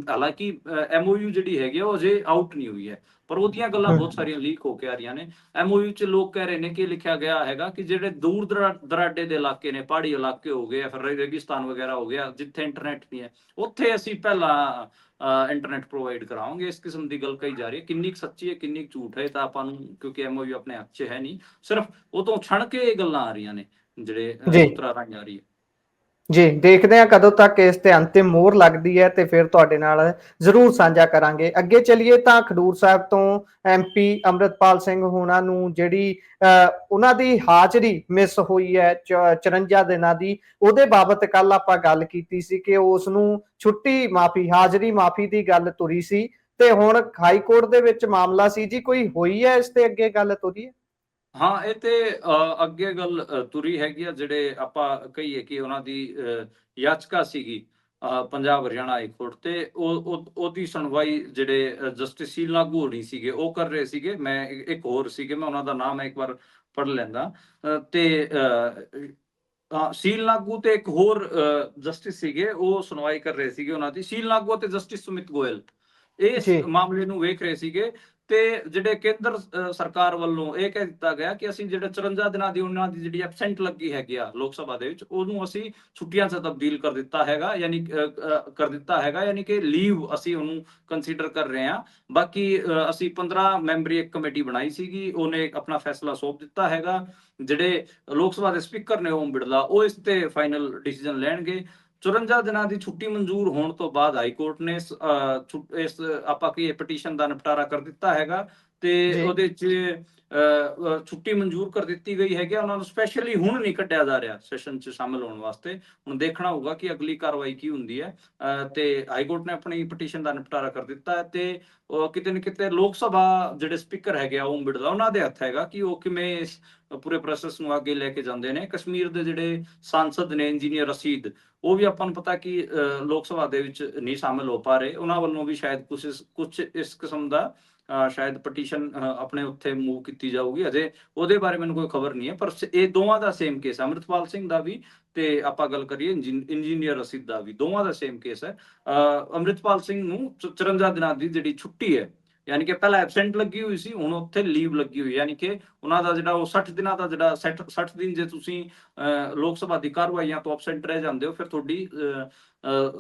ਹਾਲਾਂਕਿ MOU ਜਿਹੜੀ ਹੈਗੀ ਉਹ ਅਜੇ ਆਊਟ ਨਹੀਂ ਹੋਈ ਹੈ, ਪਰ ਉਹਦੀਆਂ ਗੱਲਾਂ ਬਹੁਤ ਸਾਰੀਆਂ ਲੀਕ ਹੋ ਕੇ ਆ ਰਹੀਆਂ ਨੇ। MOU 'ਚ ਲੋਕ ਕਹਿ ਰਹੇ ਨੇ ਕਿ ਲਿਖਿਆ ਗਿਆ ਹੈਗਾ ਕਿ ਜਿਹੜੇ ਦੂਰ ਦਰਾਡੇ ਦੇ ਇਲਾਕੇ ਨੇ, ਪਹਾੜੀ ਇਲਾਕੇ ਹੋ ਗਏ ਜਾਂ ਫਿਰ ਰੇਗਿਸਤਾਨ ਵਗੈਰਾ ਹੋ ਗਿਆ, ਜਿੱਥੇ ਇੰਟਰਨੈਟ ਨਹੀਂ ਹੈ, ਉੱਥੇ ਅਸੀਂ ਪਹਿਲਾਂ ਇੰਟਰਨੈਟ ਪ੍ਰੋਵਾਈਡ ਕਰਾਵਾਂਗੇ। ਇਸ ਕਿਸਮ ਦੀ ਗੱਲ ਕਹੀ ਜਾ ਰਹੀ ਹੈ। ਕਿੰਨੀ ਕੁ ਸੱਚੀ ਹੈ ਕਿੰਨੀ ਕੁ ਝੂਠ ਹੈ ਤਾਂ ਆਪਾਂ ਨੂੰ, ਕਿਉਂਕਿ MOU ਆਪਣੇ ਹੱਥ 'ਚ ਹੈ ਨਹੀਂ, ਸਿਰਫ ਉਹ ਤੋਂ ਛਣ ਕੇ ਇਹ ਗੱਲਾਂ ਆ ਰਹੀਆਂ ਨੇ ਜਿਹੜੇ ਜੀ ਸੂਤਰਾਂ ਰਾਹੀਂ ਆ ਰਹੀ ਹੈ। ਜੀ ਦੇਖਦੇ ਹਾਂ ਕਦੋਂ ਤੱਕ ਇਸ ਤੇ ਅੰਤਿਮ ਮੋਹਰ ਲੱਗਦੀ ਹੈ ਤੇ ਫਿਰ ਤੁਹਾਡੇ ਨਾਲ ਜ਼ਰੂਰ ਸਾਂਝਾ ਕਰਾਂਗੇ। ਅੱਗੇ ਚੱਲੀਏ ਤਾਂ ਖਡੂਰ ਸਾਹਿਬ ਤੋਂ MP ਅੰਮ੍ਰਿਤਪਾਲ ਸਿੰਘ ਹੋਣਾ ਨੂੰ ਜਿਹੜੀ ਉਹਨਾਂ ਦੀ ਹਾਜ਼ਰੀ ਮਿਸ ਹੋਈ ਹੈ 54 ਦਿਨਾਂ ਦੀ, ਉਹਦੇ ਬਾਬਤ ਕੱਲ ਆਪਾਂ ਗੱਲ ਕੀਤੀ ਸੀ ਕਿ ਉਸ ਨੂੰ ਛੁੱਟੀ ਮਾਫੀ, ਹਾਜ਼ਰੀ ਮਾਫੀ ਦੀ ਗੱਲ ਤੁਰੀ ਸੀ ਤੇ ਹੁਣ ਹਾਈ ਕੋਰਟ ਦੇ ਵਿੱਚ ਮਾਮਲਾ ਸੀ ਜੀ। ਕੋਈ ਹੋਈ ਹੈ ਇਸ ਤੇ ਅੱਗੇ ਗੱਲ ਤੁਰੀ ਹੈ? ਹਾਂ, ਇਹ ਤੇ ਅੱਗੇ ਗੱਲ ਤੁਰੀ ਹੈਗੀ ਆ। ਜਿਹੜੇ ਆਪਾਂ ਕਹੀਏ ਕਿ ਉਹਨਾਂ ਦੀ ਯਾਚਕਾ ਸੀਗੀ ਪੰਜਾਬ ਹਰਿਆਣਾ ਹਾਈ ਕੋਰਟ ਤੇ, ਉਹਦੀ ਸੁਣਵਾਈ ਜਿਹੜੇ ਜਸਟਿਸ ਸ਼ੀਲ ਨਾਗੂ ਹੋਣੀ ਸੀਗੇ ਉਹ ਕਰ ਰਹੇ ਸੀਗੇ। ਮੈਂ ਇੱਕ ਹੋਰ ਸੀਗੇ, ਮੈਂ ਉਹਨਾਂ ਦਾ ਨਾਮ ਇੱਕ ਵਾਰ ਪੜ੍ਹ ਲੈਂਦਾ। ਤੇ ਸ਼ੀਲ ਨਾਗੂ ਤੇ ਇੱਕ ਹੋਰ ਜਸਟਿਸ ਸੀਗੇ, ਉਹ ਸੁਣਵਾਈ ਕਰ ਰਹੇ ਸੀਗੇ ਉਹਨਾਂ ਦੀ। ਸ਼ੀਲ ਨਾਗੂ ਅਤੇ ਜਸਟਿਸ ਸੁਮਿਤ ਗੋਇਲ, ਇਸ ਜੀ ਮਾਮਲੇ ਨੂੰ ਵੇਖ ਰਹੇ ਸੀਗੇ। ਤੇ ਜਿਹੜੇ ਕੇਂਦਰ ਸਰਕਾਰ ਵੱਲੋਂ ਇਹ ਕਹਿ ਦਿੱਤਾ ਗਿਆ ਕਿ ਅਸੀਂ ਜਿਹੜੇ 54 ਦਿਨਾਂ ਦੀ ਉਹਨਾਂ ਦੀ ਜਿਹੜੀ ਐਬਸੈਂਟ ਲੱਗੀ ਹੈਗੀ ਆ ਲੋਕ ਸਭਾ ਦੇ ਵਿੱਚ, ਉਹਨੂੰ ਅਸੀਂ ਛੁੱਟੀਆਂ 'ਚ ਤਬਦੀਲ ਕਰ ਦਿੱਤਾ ਹੈਗਾ, ਯਾਨੀ ਕਿ ਲੀਵ ਅਸੀਂ ਉਹਨੂੰ ਕੰਸੀਡਰ ਕਰ ਰਹੇ ਹਾਂ। ਬਾਕੀ ਅਸੀਂ 15 ਮੈਂਬਰੀ ਇੱਕ ਕਮੇਟੀ ਬਣਾਈ ਸੀਗੀ, ਉਹਨੇ ਆਪਣਾ ਫੈਸਲਾ ਸੌਂਪ ਦਿੱਤਾ ਹੈਗਾ। ਜਿਹੜੇ ਲੋਕ ਸਭਾ ਦੇ ਸਪੀਕਰ ਨੇ ਓਮ ਬਿਰਲਾ, ਉਹ ਇਸ ਤੇ ਫਾਈਨਲ ਡਿਸੀਜਨ ਲੈਣਗੇ। 54 ਦਿਨਾਂ ਦੀ ਛੁੱਟੀ ਮਨਜ਼ੂਰ ਹੋਣ ਤੋਂ ਬਾਅਦ ਹਾਈ ਕੋਰਟ ਨੇ ਇਸ ਆਪਾਂ ਕੀ ਪਟੀਸ਼ਨ ਦਾ ਨਿਪਟਾਰਾ ਕਰ ਦਿੱਤਾ ਹੈਗਾ ਤੇ ਜੀ ਉਹਦੇ 'ਚ ਛੁੱਟੀ ਮਨਜ਼ੂਰ ਕਰ ਦਿੱਤੀ ਗਈ ਹੈਗੀ। ਉਹਨਾਂ ਨੂੰ ਸਪੈਸ਼ਲੀ ਹੁਣ ਨਹੀਂ ਕੱਢਿਆ ਜਾ ਰਿਹਾ ਸੈਸ਼ਨ 'ਚ ਸ਼ਾਮਲ ਹੋਣ ਵਾਸਤੇ। ਹੁਣ ਦੇਖਣਾ ਹੋਊਗਾ ਕਿ ਅਗਲੀ ਕਾਰਵਾਈ ਕੀ ਹੁੰਦੀ ਹੈ। ਤੇ ਹਾਈ ਕੋਰਟ ਨੇ ਆਪਣੀ ਪਟੀਸ਼ਨ ਦਾ ਨਿਪਟਾਰਾ ਕਰ ਦਿੱਤਾ ਹੈ ਤੇ ਕਿਤੇ ਨਾ ਕਿਤੇ ਲੋਕ ਸਭਾ ਜਿਹੜੇ ਸਪੀਕਰ ਹੈਗੇ ਆ ਓਮ ਬਿਰਲਾ, ਉਹਨਾਂ ਦੇ ਹੱਥ ਹੈਗਾ ਕਿ ਉਹ ਕਿਵੇਂ ਇਸ ਪੂਰੇ ਪ੍ਰੋਸੈਸ ਨੂੰ ਅੱਗੇ ਲੈ ਕੇ ਜਾਂਦੇ ਨੇ। ਕਸ਼ਮੀਰ ਦੇ ਜਿਹੜੇ ਸਾਂਸਦ ਨੇ ਇੰਜੀਨੀਅਰ ਰਸ਼ੀਦ, ਉਹ ਵੀ ਆਪਾਂ ਨੂੰ ਪਤਾ ਕਿ ਲੋਕ ਸਭਾ ਦੇ ਵਿੱਚ ਨਹੀਂ ਸ਼ਾਮਿਲ ਹੋ ਪਾ ਰਹੇ। ਉਹਨਾਂ ਵੱਲੋਂ ਵੀ ਸ਼ਾਇਦ ਕੁਝ ਇਸ ਕਿਸਮ ਦਾ ਸ਼ਾਇਦ ਪਟੀਸ਼ਨ ਆਪਣੇ ਉੱਥੇ ਮੂਵ ਕੀਤੀ ਜਾਊਗੀ। ਅਜੇ ਉਹਦੇ ਬਾਰੇ ਮੈਨੂੰ ਕੋਈ ਖਬਰ ਨਹੀਂ ਹੈ, ਪਰ ਇਹ ਦੋਵਾਂ ਦਾ ਸੇਮ ਕੇਸ ਹੈ, ਅੰਮ੍ਰਿਤਪਾਲ ਸਿੰਘ ਦਾ ਵੀ ਤੇ ਆਪਾਂ ਗੱਲ ਕਰੀਏ ਇੰਜੀਨੀਅਰ ਰਸ਼ੀਦ ਦਾ ਵੀ, ਦੋਵਾਂ ਦਾ ਸੇਮ ਕੇਸ ਹੈ। ਅੰਮ੍ਰਿਤਪਾਲ ਸਿੰਘ ਨੂੰ 54 ਦਿਨਾਂ ਦੀ ਜਿਹੜੀ ਛੁੱਟੀ ਹੈ, ਯਾਨੀ ਕਿ ਪਹਿਲਾਂ ਐਬਸੈਂਟ ਲੱਗੀ ਹੋਈ ਸੀ, ਹੁਣ ਉੱਥੇ ਲੀਵ ਲੱਗੀ ਹੋਈ, ਯਾਨੀ ਕਿ ਉਹਨਾਂ ਦਾ ਜਿਹੜਾ ਉਹ 60 ਦਿਨਾਂ ਦਾ ਜਿਹੜਾ 60 ਦਿਨ ਜੇ ਤੁਸੀਂ ਲੋਕ ਸਭਾ ਦੀ ਕਾਰਵਾਈਆਂ ਤੋਂ ਐਬਸੈਂਟ ਰਹਿ ਜਾਂਦੇ ਹੋ, ਫਿਰ ਤੁਹਾਡੀ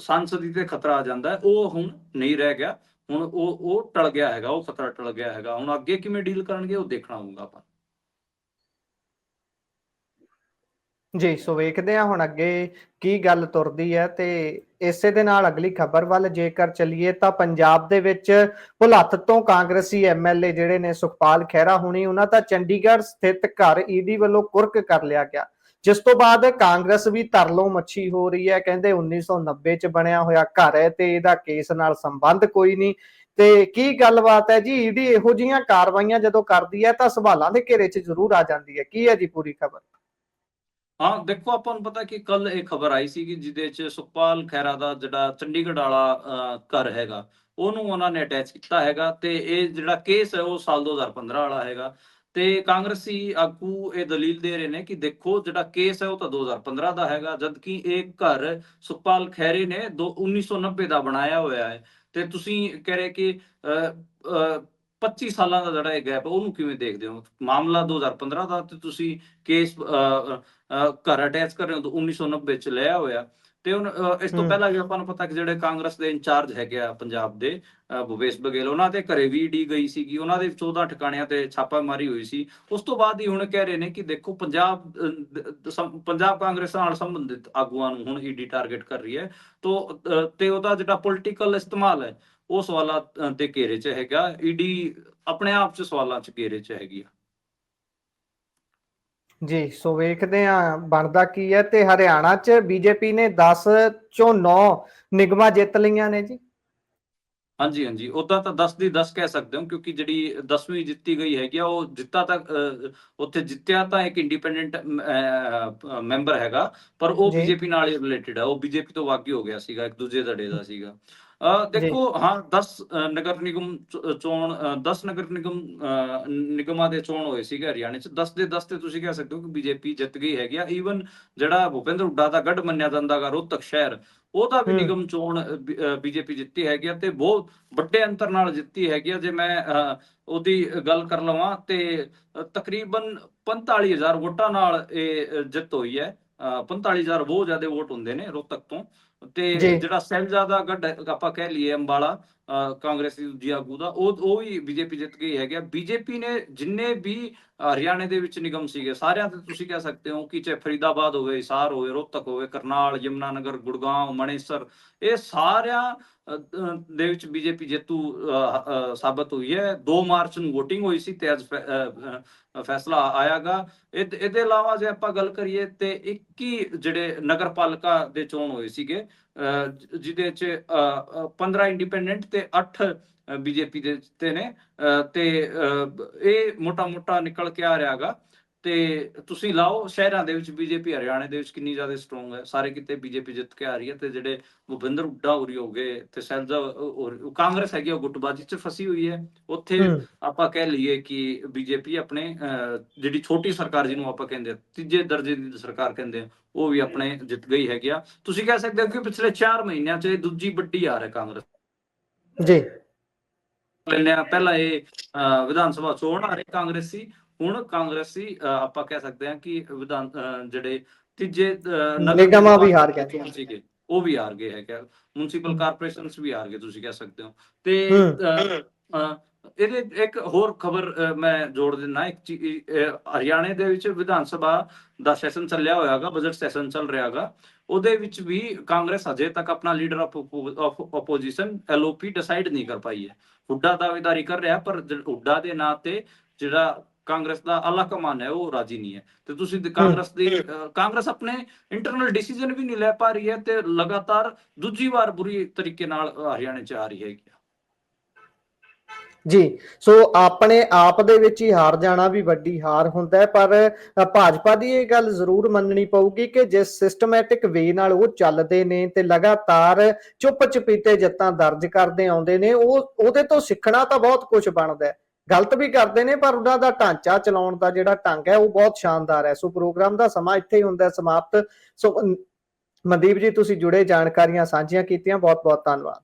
ਸੰਸਦੀ ਤੇ ਖਤਰਾ ਆ ਜਾਂਦਾ ਹੈ। ਉਹ ਹੁਣ ਨਹੀਂ ਰਹਿ ਗਿਆ, ਹੁਣ ਉਹ ਟਲ ਗਿਆ ਹੈਗਾ, ਉਹ ਖਤਰਾ ਟਲ ਗਿਆ ਹੈਗਾ। ਹੁਣ ਅੱਗੇ ਕਿਵੇਂ ਡੀਲ ਕਰਨਗੇ ਉਹ ਦੇਖਣਾ ਹੋਊਗਾ ਆਪਾਂ। ਜੀ ਸੋ ਵੇਖਦੇ ਹਾਂ ਹੁਣ ਅੱਗੇ ਕੀ ਗੱਲ ਤੁਰਦੀ ਹੈ। ਤੇ ਇਸੇ ਦੇ ਨਾਲ ਅਗਲੀ ਖਬਰ ਵੱਲ ਜੇਕਰ ਚੱਲੀਏ ਤਾਂ ਪੰਜਾਬ ਦੇ ਵਿੱਚ ਭੁਲੱਥ ਤੋਂ ਕਾਂਗਰਸੀ ਐਮਐਲਏ ਜਿਹੜੇ ਨੇ ਸੁਖਪਾਲ ਖਹਿਰਾ ਹੁਣੀ, ਉਹਨਾਂ ਦਾ ਚੰਡੀਗੜ੍ਹ ਸਥਿਤ ਘਰ ਈਡੀ ਵੱਲੋਂ ਕੁਰਕ ਕਰ ਲਿਆ ਗਿਆ, ਜਿਸ ਤੋਂ ਬਾਅਦ ਕਾਂਗਰਸ ਵੀ ਤਰਲੋਂ ਮੱਛੀ ਹੋ ਰਹੀ ਹੈ। ਕਹਿੰਦੇ 1990 ਚ ਬਣਿਆ ਹੋਇਆ ਘਰ ਹੈ ਤੇ ਇਹਦਾ ਕੇਸ ਨਾਲ ਸੰਬੰਧ ਕੋਈ ਨਹੀਂ। ਤੇ ਕੀ ਗੱਲਬਾਤ ਹੈ ਜੀ? ਈਡੀ ਇਹੋ ਜਿਹੀਆਂ ਕਾਰਵਾਈਆਂ ਜਦੋਂ ਕਰਦੀ ਹੈ ਤਾਂ ਸਵਾਲਾਂ ਦੇ ਘੇਰੇ 'ਚ ਜ਼ਰੂਰ ਆ ਜਾਂਦੀ ਹੈ। ਕੀ ਹੈ ਜੀ ਪੂਰੀ ਖਬਰ? ਹਾਂ ਦੇਖੋ, ਆਪਾਂ ਨੂੰ ਪਤਾ ਕਿ ਕੱਲ ਇਹ ਖਬਰ ਆਈ ਸੀ ਕਿ ਜਿਹਦੇ 'ਚ ਸੁਖਪਾਲ ਖਹਿਰਾ ਦਾ ਜਿਹੜਾ ਚੰਡੀਗੜ੍ਹ ਵਾਲਾ ਘਰ ਹੈਗਾ, ਉਹਨੂੰ ਉਹਨਾਂ ਨੇ ਅਟੈਚ ਕੀਤਾ ਹੈਗਾ ਤੇ ਇਹ ਜਿਹੜਾ ਕੇਸ ਹੈ ਉਹ ਸਾਲ 2015 ਵਾਲਾ ਹੈਗਾ। ਤੇ ਕਾਂਗਰਸੀ ਆਗੂ ਇਹ ਦਲੀਲ ਦੇ ਰਹੇ ਨੇ ਕਿ ਦੇਖੋ ਜਿਹੜਾ ਕੇਸ ਹੈ ਉਹ ਤਾਂ 2015 ਦਾ ਹੈਗਾ, ਜਦਕਿ ਇਹ ਘਰ ਸੁਖਪਾਲ ਖਹਿਰੇ ਨੇ 1990 ਦਾ ਬਣਾਇਆ ਹੋਇਆ ਹੈ। ਤੇ ਤੁਸੀਂ ਕਹਿ ਰਹੇ ਕਿ 25 ਸਾਲਾਂ ਦਾ ਜਿਹੜਾ ਇਹ ਗੈਪ ਉਹਨੂੰ ਕਿਵੇਂ ਦੇਖਦੇ ਹੋ? ਮਾਮਲਾ 2015 ਦਾ ਤੇ ਤੁਸੀਂ ਕੇਸ ਘਰ ਅਟੈਚ ਕਰ ਰਹੇ ਹੋ ਤਾਂ 1990 ਚ ਲਿਆ ਹੋਇਆ। ਤੇ ਹੁਣ ਇਸ ਤੋਂ ਪਹਿਲਾਂ ਵੀ ਆਪਾਂ ਨੂੰ ਪਤਾ ਕਿ ਜਿਹੜੇ ਕਾਂਗਰਸ ਦੇ ਇੰਚਾਰਜ ਹੈਗੇ ਆ ਪੰਜਾਬ ਦੇ, ਭੁਪੇਸ਼ ਬਘੇਲ, ਉਹਨਾਂ ਦੇ ਘਰੇ ਵੀ ਈਡੀ ਗਈ ਸੀਗੀ, ਉਹਨਾਂ ਦੇ 14 ਠਿਕਾਣਿਆਂ ਤੇ ਛਾਪਾਮਾਰੀ ਹੋਈ ਸੀ। ਉਸ ਤੋਂ ਬਾਅਦ ਹੀ ਹੁਣ ਕਹਿ ਰਹੇ ਨੇ ਕਿ ਦੇਖੋ ਪੰਜਾਬ ਕਾਂਗਰਸ ਨਾਲ ਸੰਬੰਧਿਤ ਆਗੂਆਂ ਨੂੰ ਹੁਣ ਈਡੀ ਟਾਰਗੇਟ ਕਰ ਰਹੀ ਹੈ। ਤੇ ਉਹਦਾ ਜਿਹੜਾ ਪੋਲੀਟੀਕਲ ਇਸਤੇਮਾਲ ਹੈ ਉਹ ਸਵਾਲਾਂ ਦੇ ਘੇਰੇ 'ਚ ਹੈਗਾ। ਈਡੀ ਆਪਣੇ ਆਪ 'ਚ ਸਵਾਲਾਂ 'ਚ ਘੇਰੇ 'ਚ ਹੈਗੀ ਆ। ਜੀ ਸੋ ਵੇਖਦੇ ਹਾਂ ਬਣਦਾ ਕੀ ਹੈ। ਤੇ ਹਰਿਆਣਾ 'ਚ ਬੀਜੇਪੀ ਨੇ 10 ਚੋਂ 9 ਨਿਗਮਾਂ ਜਿੱਤ ਲਈਆਂ ਨੇ ਜੀ। ਹਾਂਜੀ ਹਾਂਜੀ, ਉਦਾਂ ਤਾਂ 10 ਦੀ 10 ਕਹਿ ਸਕਦੇ ਹੋ, ਕਿਉਂਕਿ ਜਿਹੜੀ 10ਵੀਂ ਜਿੱਤੀ ਗਈ ਹੈਗੀ ਆ ਉਹ ਜਿੱਤਾ ਤਾਂ ਉੱਥੇ ਜਿੱਤਿਆ ਤਾਂ ਇੱਕ ਇੰਡੀਪੈਂਡੈਂਟ ਮੈਂਬਰ ਹੈਗਾ, ਪਰ ਉਹ ਜੀ ਬੀਜੇਪੀ ਨਾਲ ਹੀ ਰਿਲੇਟਡ ਹੈ, ਉਹ ਬੀਜੇਪੀ ਤੋਂ ਬਾਗੀ ਹੋ ਗਿਆ ਸੀਗਾ, ਇੱਕ ਦੂਜੇ ਧੜੇ ਦਾ ਸੀਗਾ। ਜੀ ਦੇਖੋ ਹਾਂ 10 ਨਗਰ ਨਿਗਮ ਚੋਣ 10 ਨਗਰ ਨਿਗਮਾਂ ਦੇ ਚੋਣ ਹੋਏ ਸੀਗੇ ਹਰਿਆਣੇ 'ਚ। 10 ਦੇ 10 ਤੇ ਤੁਸੀਂ ਕਹਿ ਸਕਦੇ ਹੋ ਕਿ ਬੀਜੇਪੀ ਜਿੱਤ ਗਈ ਹੈਗੀ ਆ। ਈਵਨ ਜਿਹੜਾ ਭੁਪਿੰਦਰ ਹੁੱਡਾ ਦਾ ਗੜ ਮੰਨਿਆ ਜਾਂਦਾ ਗਾ ਰੋਹਤਕ ਸ਼ਹਿਰ, ਉਹਦਾ ਵੀ ਨਿਗਮ ਚੋਣ ਬੀਜੇਪੀ ਜਿੱਤੀ ਹੈਗੀ ਆ ਤੇ ਬਹੁਤ ਵੱਡੇ ਅੰਤਰ ਨਾਲ ਜਿੱਤੀ ਹੈਗੀ ਆ। ਜੇ ਮੈਂ ਉਹਦੀ ਗੱਲ ਕਰ ਲਵਾਂ ਤੇ ਤਕਰੀਬਨ 45,000 ਵੋਟਾਂ ਨਾਲ ਇਹ ਜਿੱਤ ਹੋਈ ਹੈ। 45,000 ਬਹੁਤ ਜ਼ਿਆਦਾ ਵੋਟ ਹੁੰਦੇ ਨੇ ਰੋਹਤਕ ਤੋਂ। ਤੇ ਜੀ ਜਿਹੜਾ ਸਾਹਿਬਜ਼ਾਦਾ ਗੜ ਆਪਾਂ ਕਹਿ ਲਈਏ ਅੰਬਾਲਾ, ਕਾਂਗਰਸੀ ਦੂਜੀ ਆਗੂ ਦਾ, ਉਹ ਵੀ ਬੀਜੇਪੀ ਜਿੱਤ ਗਈ ਹੈਗਾ। ਬੀਜੇਪੀ ਨੇ ਜਿੰਨੇ ਵੀ ਹਰਿਆਣੇ ਦੇ ਵਿੱਚ ਨਿਗਮ ਸੀਗੇ ਸਾਰਿਆਂ ਤੇ ਤੁਸੀਂ ਕਹਿ ਸਕਦੇ ਹੋ ਕਿ ਚਾਹੇ ਫਰੀਦਾਬਾਦ ਹੋਵੇ, ਹਿਸਾਰ ਹੋਵੇ, ਰੋਹਤਕ ਹੋਵੇ, ਕਰਨਾਲ, ਯਮੁਨਾਨਗਰ, ਗੁੜਗਾਂਵ, ਮਣੇਸਰ, ਇਹ ਸਾਰਿਆਂ ਦੇ ਵਿੱਚ ਬੀਜੇਪੀ ਜੇਤੂ ਸਾਬਤ ਹੋਈ ਹੈ। 2 ਮਾਰਚ ਨੂੰ VOTING ਹੋਈ ਸੀ ਤੇ ਅੱਜ ਫੈਸਲਾ ਆਇਆਗਾ। ਇਹਦੇ ਇਲਾਵਾ ਜੇ ਆਪਾਂ ਗੱਲ ਕਰੀਏ ਤੇ 21 ਜਿਹੜੇ ਨਗਰਪਾਲਿਕਾ ਦੇ ਚੋਣ ਹੋਏ ਸੀਗੇ, ਜਿਹਦੇ ਚ 15 ਇੰਡੀਪੈਂਡੈਂਟ ਤੇ 8 ਬੀਜੇਪੀ ਦੇ ਜਿੱਤੇ ਨੇ। ਤੇ ਇਹ ਮੋਟਾ ਨਿਕਲ ਕੇ ਆ ਰਿਹਾਗਾ। ਤੇ ਤੁਸੀਂ ਲਾਓ ਸ਼ਹਿਰਾਂ ਦੇ ਵਿੱਚ ਬੀਜੇਪੀ ਹਰਿਆਣੇ ਦੇ ਵਿੱਚ ਕਿੰਨੀ ਜ਼ਿਆਦਾ ਸਟਰੋਂਗ ਹੈ, ਸਾਰੇ ਕਿਤੇ ਬੀਜੇਪੀ ਜਿੱਤ ਕੇ ਆ ਰਹੀ ਹੈ। ਤੇ ਜਿਹੜੇ ਭੁਪਿੰਦਰ ਹੁੱਡਾ ਹੋਰੀ ਹੋ ਗਏ ਤੇ ਸੈਲਜਾ ਕਾਂਗਰਸ ਹੈਗੀ ਉਹ ਗੁੱਟਬਾਜ਼ੀ 'ਚ ਫਸੀ ਹੋਈ ਹੈ। ਉੱਥੇ ਆਪਾਂ ਕਹਿ ਲਈਏ ਕਿ ਬੀਜੇਪੀ ਆਪਣੇ ਜਿਹੜੀ ਛੋਟੀ ਸਰਕਾਰ ਜਿਹਨੂੰ ਆਪਾਂ ਕਹਿੰਦੇ ਆ ਤੀਜੇ ਦਰਜੇ ਦੀ ਸਰਕਾਰ ਕਹਿੰਦੇ ਆ, ਉਹ ਵੀ ਆਪਣੇ ਜਿੱਤ ਗਈ ਹੈਗੀ ਆ। ਤੁਸੀਂ ਕਹਿ ਸਕਦੇ ਹੋ ਕਿ ਪਿਛਲੇ 4 ਮਹੀਨਿਆਂ 'ਚ ਦੂਜੀ ਵੱਡੀ ਹਾਰ ਹੈ ਕਾਂਗਰਸ। ਜੀ ਲੈਂਦੇ ਹਾਂ। ਪਹਿਲਾਂ ਇਹ ਵਿਧਾਨ ਸਭਾ ਚੋਣ ਆ ਰਹੇ ਕਾਂਗਰਸੀ, ਹੁਣ ਕਾਂਗਰਸੀ ਆਪਾਂ ਕਹਿ ਸਕਦੇ ਹਾਂ ਕਿ ਵਿਧਾਨ ਜਿਹੜੇ ਤੀਜੇ ਨਗਰ ਨਿਗਮਾਂ ਵੀ ਹਾਰ ਨਿਗਮਾਂ ਗਏ। ਚੋਣ ਸੀਗੇ ਉਹ ਵੀ ਹਾਰ ਗਏ ਹੈਗੇ, ਮੁਨਸੀਪਲ ਕਾਰਪੋਰੇਸ਼ਨਸ ਵੀ ਹਾਰ ਗਏ ਤੁਸੀਂ ਕਹਿ ਸਕਦੇ ਹੋ। ਤੇ ਇਹਦੇ ਇੱਕ ਹੋਰ ਖਬਰ ਮੈਂ ਜੋੜ ਦਿੰਦਾ, ਹਰਿਆਣੇ ਦੇ ਵਿੱਚ ਵਿਧਾਨ ਸਭਾ ਦਾ ਸੈਸ਼ਨ ਚੱਲਿਆ ਹੋਇਆਗਾ, ਬਜਟ ਸੈਸ਼ਨ ਚੱਲ ਰਿਹਾਗਾ, ਉਹਦੇ ਵਿੱਚ ਵੀ ਕਾਂਗਰਸ ਹਜੇ ਤੱਕ ਆਪਣਾ leader of opposition LOP decide ਨਹੀਂ ਕਰ ਪਾਈ ਹੈ। ਹੁੱਡਾ ਦਾਅਵੇਦਾਰੀ ਕਰ ਰਿਹਾ, ਪਰ ਹੁੱਡਾ ਦੇ ਨਾਂ ਤੇ ਜਿਹੜਾ ਕਾਂਗਰਸ ਦਾ ਆਲਾ ਕਮਾਨ ਹੈ ਉਹ ਰਾਜੀ ਨਹੀਂ ਹੈ। ਤੇ ਤੁਸੀਂ ਕਾਂਗਰਸ ਆਪਣੇ ਇੰਟਰਨਲ ਡਿਸੀਜਨ ਵੀ ਨਹੀਂ ਲੈ ਪਾ ਰਹੀ ਹੈ ਤੇ ਲਗਾਤਾਰ ਦੂਜੀ ਵਾਰ ਬੁਰੀ ਤਰੀਕੇ ਨਾਲ ਹਰਿਆਣੇ ਚ ਆ ਰਹੀ ਹੈਗੀ। ਜੀ, ਸੋ ਆਪਣੇ ਆਪ ਦੇ ਵਿੱਚ ਹੀ ਹਾਰ ਜਾਣਾ ਵੀ ਵੱਡੀ ਹਾਰ ਹੁੰਦਾ ਹੈ, ਪਰ ਭਾਜਪਾ ਦੀ ਇਹ ਗੱਲ ਜ਼ਰੂਰ ਮੰਨਣੀ ਪਊਗੀ ਕਿ ਜਿਸ ਸਿਸਟਮੈਟਿਕ ਵੇ ਨਾਲ ਉਹ ਚੱਲਦੇ ਨੇ ਤੇ ਲਗਾਤਾਰ ਚੁੱਪ ਚਪੀਤੇ ਜਿੱਤਾਂ ਦਰਜ ਕਰਦੇ ਆਉਂਦੇ ਨੇ, ਉਹਦੇ ਤੋਂ ਸਿੱਖਣਾ ਤਾਂ ਬਹੁਤ ਕੁਝ ਬਣਦਾ ਹੈ। ਗਲਤ ਵੀ ਕਰਦੇ ਨੇ ਪਰ ਉਹਨਾਂ ਦਾ ਢਾਂਚਾ ਚਲਾਉਣ ਦਾ ਜਿਹੜਾ ਢੰਗ ਹੈ ਉਹ ਬਹੁਤ ਸ਼ਾਨਦਾਰ ਹੈ। ਸੋ ਪ੍ਰੋਗਰਾਮ ਦਾ ਸਮਾਂ ਇੱਥੇ ਹੀ ਹੁੰਦਾ ਸਮਾਪਤ। ਸੋ ਮਨਦੀਪ ਜੀ, ਤੁਸੀਂ ਜੁੜੇ ਜਾਣਕਾਰੀਆਂ ਸਾਂਝੀਆਂ ਕੀਤੀਆਂ, ਬਹੁਤ ਬਹੁਤ ਧੰਨਵਾਦ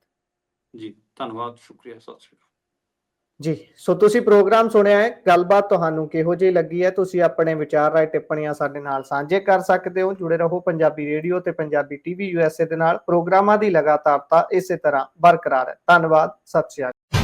ਜੀ। ਧੰਨਵਾਦ, ਸ਼ੁਕਰੀਆ, ਸਤਿ ਸ਼੍ਰੀ ਅਕਾਲ ਜੀ। ਸੋ ਤੁਸੀਂ ਪ੍ਰੋਗਰਾਮ ਸੁਣਿਆ ਹੈ, ਗੱਲਬਾਤ ਤੁਹਾਨੂੰ ਕਿਹੋ ਜਿਹੀ ਲੱਗੀ ਹੈ, ਤੁਸੀਂ ਆਪਣੇ ਵਿਚਾਰ ਰਾਏ ਟਿੱਪਣੀਆਂ ਸਾਡੇ ਨਾਲ ਸਾਂਝੇ ਕਰ ਸਕਦੇ ਹੋ। ਜੁੜੇ ਰਹੋ ਪੰਜਾਬੀ ਰੇਡੀਓ ਤੇ ਪੰਜਾਬੀ TV USA ਦੇ ਨਾਲ। ਪ੍ਰੋਗਰਾਮਾਂ ਦੀ ਲਗਾਤਾਰਤਾ ਇਸੇ ਤਰ੍ਹਾਂ ਬਰਕਰਾਰ ਹੈ। ਧੰਨਵਾਦ, ਸਤਿ ਸ਼੍ਰੀ ਅਕਾਲ।